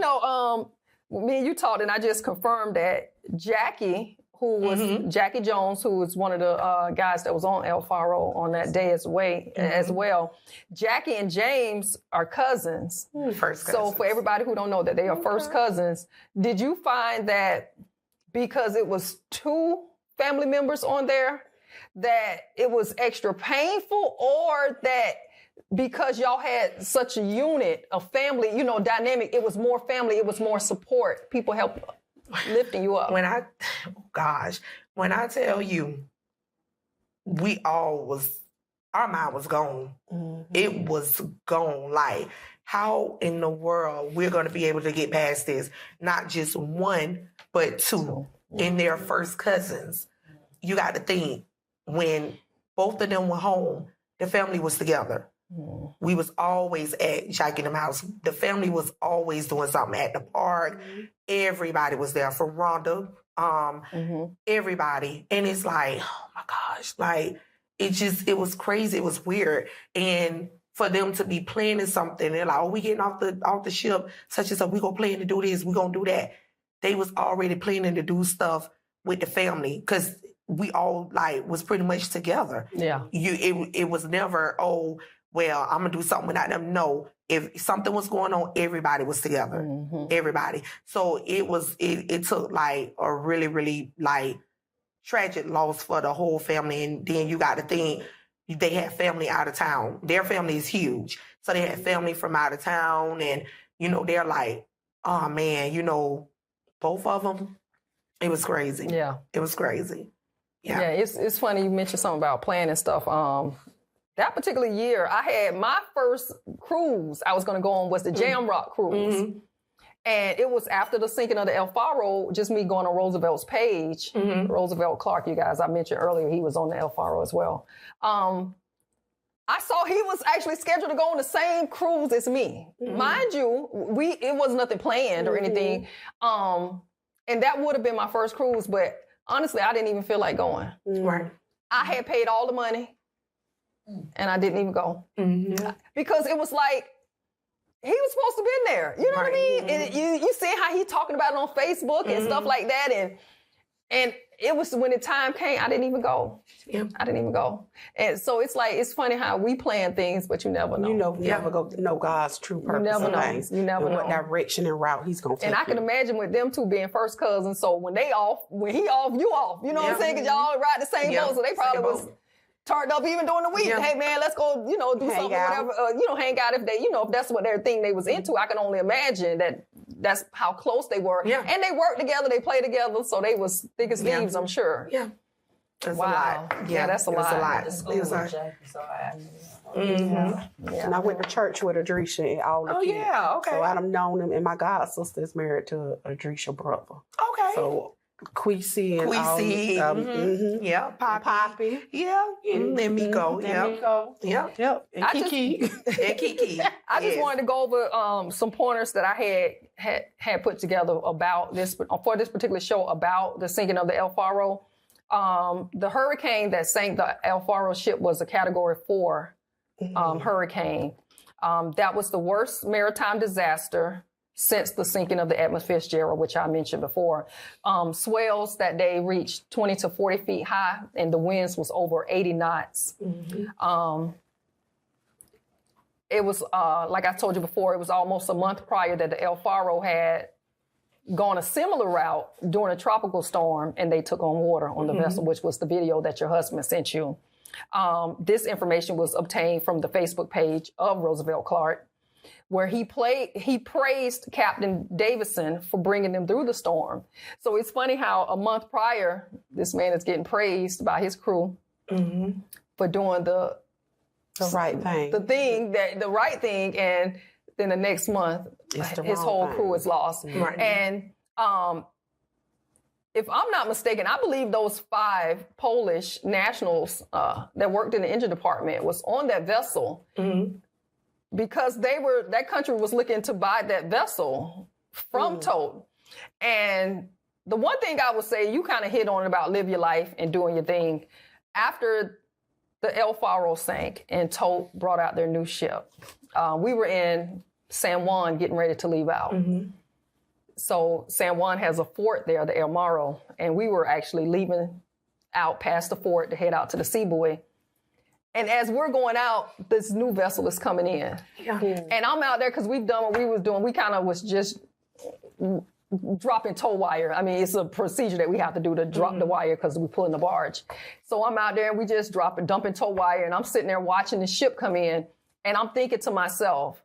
me and you talked, and I just confirmed that Jackie, who was Jackie Jones, who was one of the guys that was on El Faro on that day as well. Jackie and James are cousins. First cousins. So for everybody who don't know that they are first cousins, did you find that because it was two family members on there, that it was extra painful, or that because y'all had such a unit, a family, dynamic, it was more family, it was more support, people helped lifting you up? When I tell you, our mind was gone. It was gone. Like, how in the world we're going to be able to get past this? Not just one, but two. And they're first cousins. You got to think, when both of them were home, the family was together. We was always at Jack in the house. The family was always doing something at the park. Everybody was there, from Rhonda, everybody. And it's like, oh my gosh, like, it was crazy. It was weird. And for them to be planning something, they're like, oh, we getting off the ship, such and such, we gonna plan to do this, we gonna do that. They was already planning to do stuff with the family, because we all was pretty much together. Yeah. It was never, oh, well, I'm going to do something without them. No, if something was going on, everybody was together. Everybody. So it took like a really, really tragic loss for the whole family. And then you got to think, they had family out of town. Their family is huge. So they had family from out of town, and, they're like, oh man, both of them, it was crazy. Yeah. It was crazy. Yeah. Yeah, it's funny you mentioned something about playing and stuff. That particular year, I had my first cruise I was going to go on was the Jam Rock cruise. And it was after the sinking of the El Faro, just me going on Roosevelt's page. Roosevelt Clark, you guys, I mentioned earlier, he was on the El Faro as well. I saw he was actually scheduled to go on the same cruise as me. Mind you, it was nothing planned or anything. And that would have been my first cruise, but honestly, I didn't even feel like going. Right. I had paid all the money and I didn't even go. Because it was like, he was supposed to be there. You know what I mean? And you see how he talking about it on Facebook and stuff like that. And it was when the time came, I didn't even go. I didn't even go. And so it's like, it's funny how we plan things, but you never know. You never know God's true purpose. never know. Things. You never and what know. direction and route he's going to take. And I can imagine with them two being first cousins. So when he off, you off. You know what I'm saying? Because y'all ride the same boat. So they probably was turned up even during the week. Hey man, let's go, do something, whatever. Hang out if they, if that's what their thing they was into. I can only imagine that's how close they were. Yeah. And they worked together, they played together, so they was thick as thieves, I'm sure. Yeah. That's wow. a lot. Yeah, that's a lot. It was a lot. And I went to church with Adrisha and all the kids. Okay. So I'd have known him, and my god sister is married to Adrisha brother. Okay. So Queasy and all, yeah, Poppy. Yeah, and Miko. Yep. And Kiki. And Kiki. I just wanted to go over some pointers that I had put together about this for this particular show about the sinking of the El Faro. The hurricane that sank the El Faro ship was a Category 4 hurricane. That was the worst maritime disaster since the sinking of the Edmund Fitzgerald, which I mentioned before. Swells that day reached 20 to 40 feet high, and the winds was over 80 knots. It was, like I told you before, it was almost a month prior that the El Faro had gone a similar route during a tropical storm, and they took on water on the vessel, which was the video that your husband sent you. This information was obtained from the Facebook page of Roosevelt Clark, where he praised Captain Davison for bringing them through the storm. So it's funny how a month prior, this man is getting praised by his crew for doing the right thing. The right thing, and then the next month, his whole crew is lost. Right. And if I'm not mistaken, I believe those 5 Polish nationals that worked in the engine department was on that vessel. Because that country was looking to buy that vessel from Tote. And the one thing I would say, you kind of hit on about live your life and doing your thing. After the El Faro sank and Tote brought out their new ship, we were in San Juan getting ready to leave out. So San Juan has a fort there, the El Morro, and we were actually leaving out past the fort to head out to the Seaboy. And as we're going out, this new vessel is coming in. And I'm out there because we've done what we was doing. We kind of was just dropping tow wire. I mean, it's a procedure that we have to do to drop the wire because we're pulling the barge. So I'm out there and we just dumping tow wire, and I'm sitting there watching the ship come in, and I'm thinking to myself,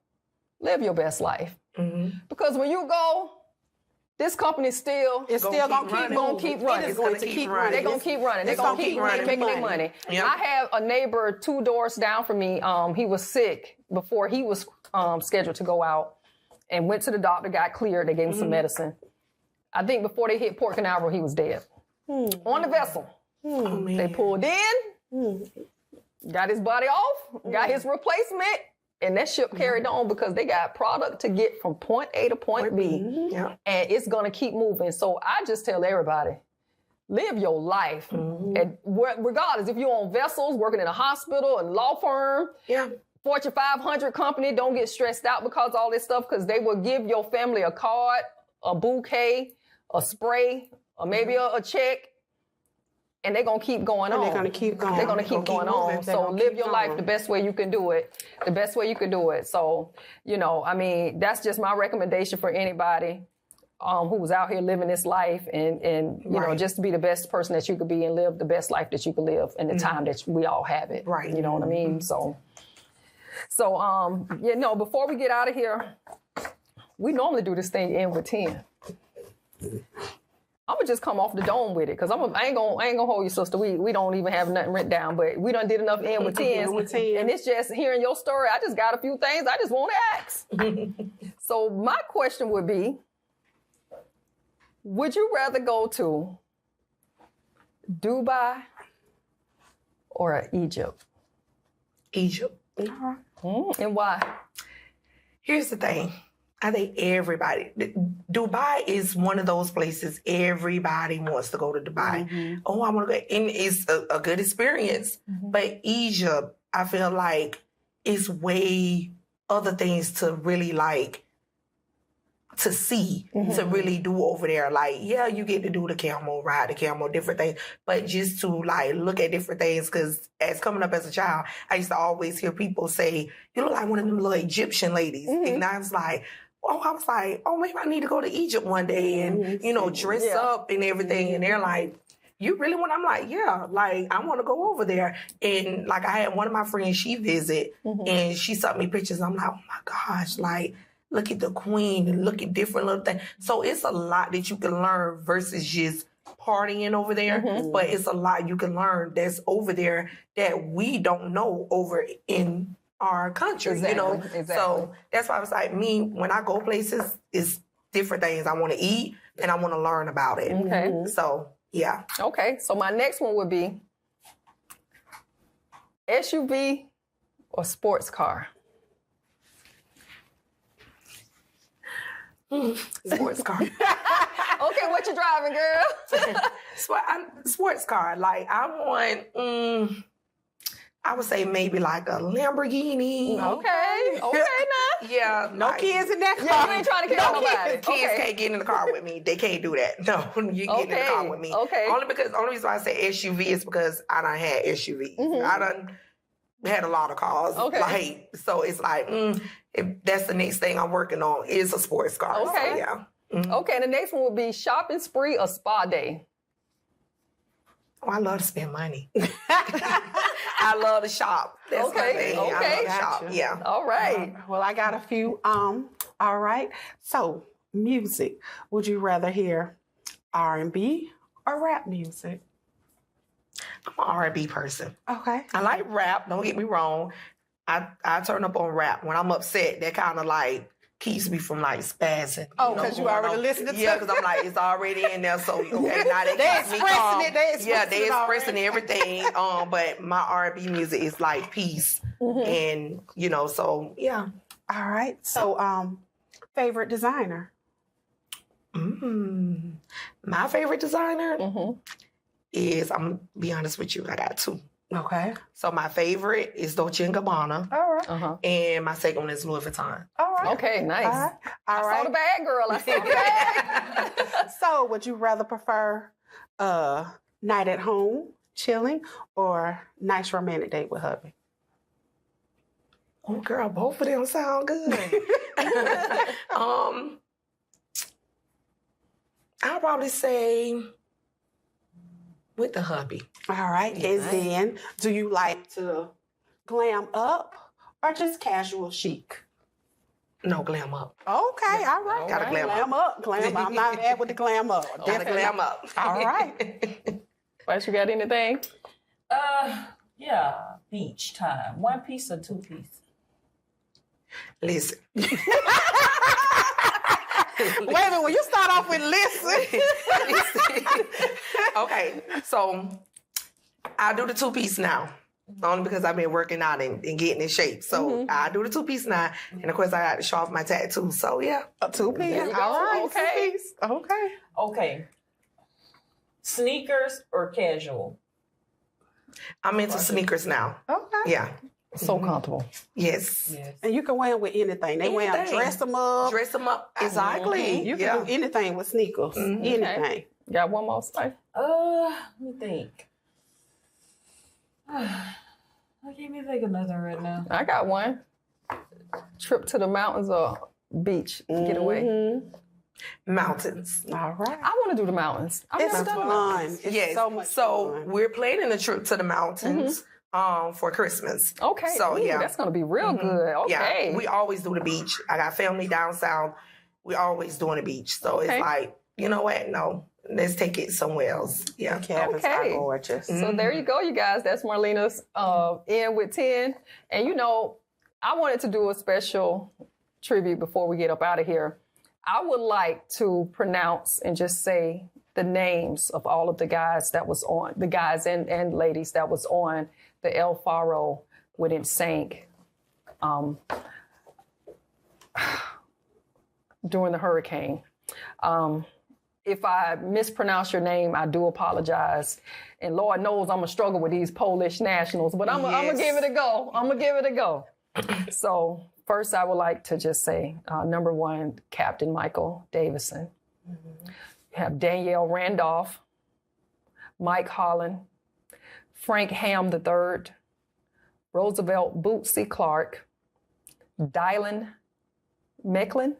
live your best life. Because when you go, this company still gonna keep running. They're gonna keep running. They're gonna keep running. They're gonna keep making their money. I have a neighbor 2 doors down from me. He was sick before he was scheduled to go out, and went to the doctor, got cleared. They gave him some medicine. I think before they hit Port Canaveral, he was dead on the vessel. They pulled in, got his body off, got his replacement. And that ship carried on because they got product to get from point A to point B. And it's going to keep moving. So I just tell everybody, live your life. And regardless, if you're on vessels, working in a hospital, a law firm, Fortune 500 company, don't get stressed out because of all this stuff, because they will give your family a card, a bouquet, a spray, or maybe a check. And they're going to keep going on. They're going to keep going. They're going to keep going on. So live your life the best way you can do it. The best way you can do it. So, I mean, that's just my recommendation for anybody who was out here living this life and you know, just to be the best person that you could be and live the best life that you could live in the time that we all have it. Right. You know what I mean? So, before we get out of here, we normally do this thing in with 10. I'm gonna just come off the dome with it, because I ain't gonna hold you, sister. We don't even have nothing written down, but we done did enough in with 10s. And it's just hearing your story. I just got a few things I just want to ask. So my question would be, would you rather go to Dubai or Egypt? Egypt. And why? Here's the thing. I think everybody, Dubai is one of those places everybody wants to go to Dubai. Oh, I want to go. And it's a good experience. But Egypt, I feel like it's way other things to really like to see, to really do over there. Like, yeah, you get to do the camel, ride the camel, different things, but just to like look at different things. Because as coming up as a child, I used to always hear people say, you look like one of them little Egyptian ladies. And I was like, maybe I need to go to Egypt one day and, you know, dress up and everything. And they're like, you really want? I'm like, yeah, like I want to go over there. And like I had one of my friends, she visit and she sent me pictures. I'm like, oh my gosh, like look at the queen and look at different little things. So it's a lot that you can learn versus just partying over there. But it's a lot you can learn that's over there that we don't know over in our country, you know? So that's why I was like, me, when I go places, it's different things I want to eat and I want to learn about it. Okay. So, yeah. Okay, so my next one would be SUV or sports car? Sports car. Okay, what you driving, girl? Sports car. Like, I want, I would say maybe like a Lamborghini. Okay, now. Yeah. No like, kids in that car. Yeah, you ain't trying to kill nobody. Kids can't get in the car with me. They can't do that. No, you get in the car with me. Okay. Only reason why I say SUV is because I done had SUVs. I done had a lot of cars. Okay. Like, so it's like, if that's the next thing I'm working on is a sports car. Okay. So, yeah. Okay, the next one would be shopping spree or spa day? Oh, I love to spend money. I love to shop. That's my thing. Okay. I love to shop. Gotcha. Yeah. All right. Well, I got a few. All right. So, music. Would you rather hear R&B or rap music? I'm an R&B person. Okay. I like rap. Don't get me wrong. I turn up on rap when I'm upset. That kind of like keeps me from like spazzing. Oh, because you already listened to it. Yeah, because I'm like, it's already in there. So okay, now they keep me expressing calm. it. They expressing everything. But my R&B music is like peace, and you know, so yeah. All right. So, favorite designer? My favorite designer is, I'm gonna be honest with you, I got two. Okay. So my favorite is Dolce & Gabbana, All right. and my second one is Louis Vuitton. All right. Okay, nice. All right. All I right. saw the bag, girl. I saw the bag. So, would you rather prefer a night at home, chilling, or nice romantic date with hubby? Oh, girl, both of them sound good. I'll probably say with the hubby. All right. And then, do you like to glam up or just casual chic? No, glam up. Okay. All right. Gotta glam up. Glam up. Glam up. I'm not bad with the glam up. Gotta glam up. All right. But you got anything? Yeah, beach time. 1 piece or 2 piece? Listen. Wait a minute. When you start off with listen. Okay, so I do the 2-piece now. Only because I've been working out and getting in shape. So I do the 2-piece now. And of course I got to show off my tattoo. So yeah. A 2-piece. There you go. All right. Okay. 2-piece. Okay. Okay. Sneakers or casual? I'm into sneakers now. Okay. Yeah. So comfortable. Yes. And you can wear them with anything. They wear them, Anything. dress them up. Dress them up. Exactly. You can do anything with sneakers. Anything. Got one more space? Let me think. I can't even think of nothing right now. I got one. Trip to the mountains or beach getaway. Mountains. All right. I want to do the mountains. I've It's never done the fun. mountains. It's Yes. so much So fun. we're planning a trip to the mountains for Christmas. Okay. So Ooh, yeah. that's gonna be real good. Okay. Yeah, we always do the beach. I got family down south. We always doing the beach. So Okay. it's like, you know what? No, let's take it somewhere else. Yeah. Cabins are Okay. gorgeous. So there you go, you guys. That's Marlena's End with 10. And you know, I wanted to do a special tribute before we get up out of here. I would like to pronounce and just say the names of all of the guys that was on, the guys and ladies that was on the El Faro when it sank during the hurricane. If I mispronounce your name, I do apologize. And Lord knows I'm going to struggle with these Polish nationals, but I'm going to give it a go. I'm going to give it a go. So first, I would like to just say, number one, Captain Michael Davison. Mm-hmm. You have Danielle Randolph, Mike Holland, Frank Ham III, Roosevelt Bootsy Clark, Dylan Mecklin,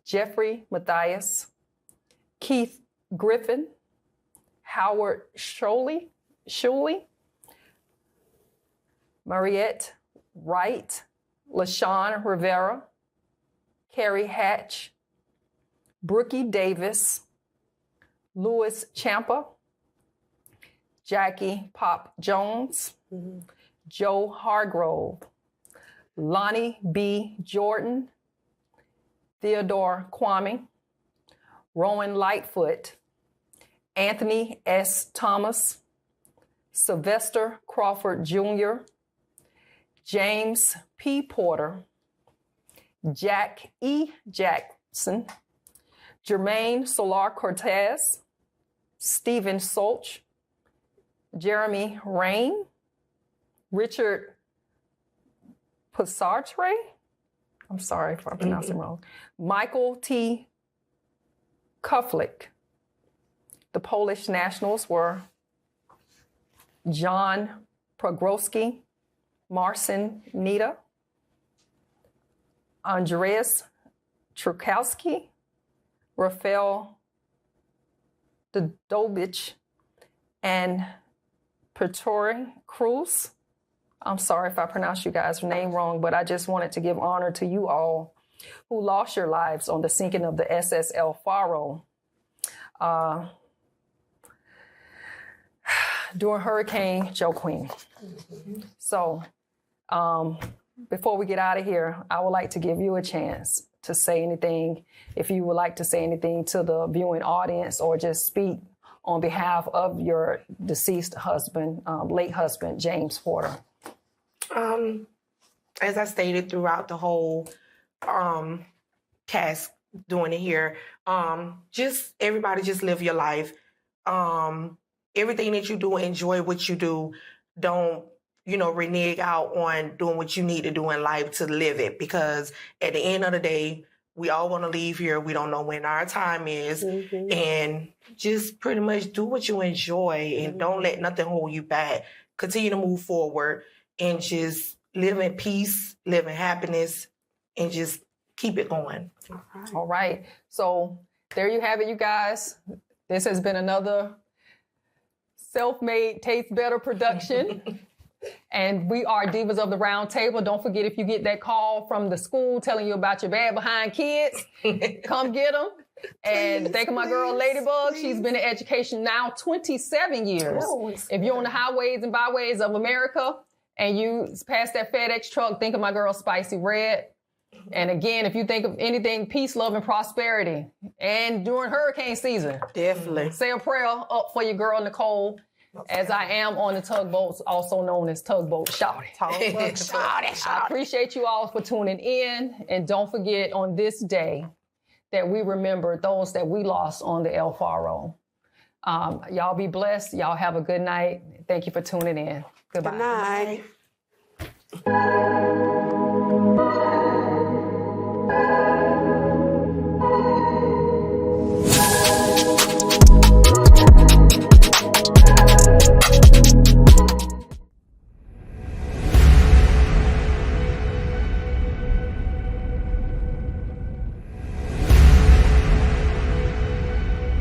Jeffrey Matthias, Keith Griffin, Howard Sholey, Mariette Wright, LaShawn Rivera, Carrie Hatch, Brookie Davis, Louis Champa, Jackie Pop Jones, Joe Hargrove, Lonnie B. Jordan, Theodore Kwame, Rowan Lightfoot, Anthony S. Thomas, Sylvester Crawford Jr., James P. Porter, Jack E. Jackson, Jermaine Solar Cortez, Stephen Solch, Jeremy Rain, Richard Passartre, I'm sorry if I pronounced it wrong, Michael T. Kuflik. The Polish nationals were John Progroski, Marcin Nita, Andreas Trukowski, Rafael Dodovich, and Pretori Cruz. I'm sorry if I pronounced you guys' name wrong, but I just wanted to give honor to you all who lost your lives on the sinking of the SS El Faro during Hurricane Joaquin. So before we get out of here, I would like to give you a chance to say anything, if you would like to say anything to the viewing audience or just speak on behalf of your deceased husband, late husband, James Porter. As I stated throughout the whole cast doing it here, just everybody just live your life. Everything that you do, enjoy what you do. Don't, renege out on doing what you need to do in life to live it, because at the end of the day, we all want to leave here. We don't know when our time is. Mm-hmm. And just pretty much do what you enjoy and don't let nothing hold you back. Continue to move forward and just live in peace, live in happiness, and just keep it going. All right. So there you have it, you guys. This has been another Self-Made Taste Better production. And we are Divas of the Round Table. Don't forget, if you get that call from the school telling you about your bad behind kids, come get them. And think of my girl Ladybug. She's been in education now 27 years. If you're on the highways and byways of America and you pass that FedEx truck, think of my girl Spicy Red. And again, if you think of anything, peace, love, and prosperity. And during hurricane season, definitely say a prayer up for your girl Nicole, as I am on the tugboats, also known as Tugboat Shouty. I appreciate you all for tuning in. And don't forget, on this day, that we remember those that we lost on the El Faro. Y'all be blessed. Y'all have a good night. Thank you for tuning in. Goodbye. Good night.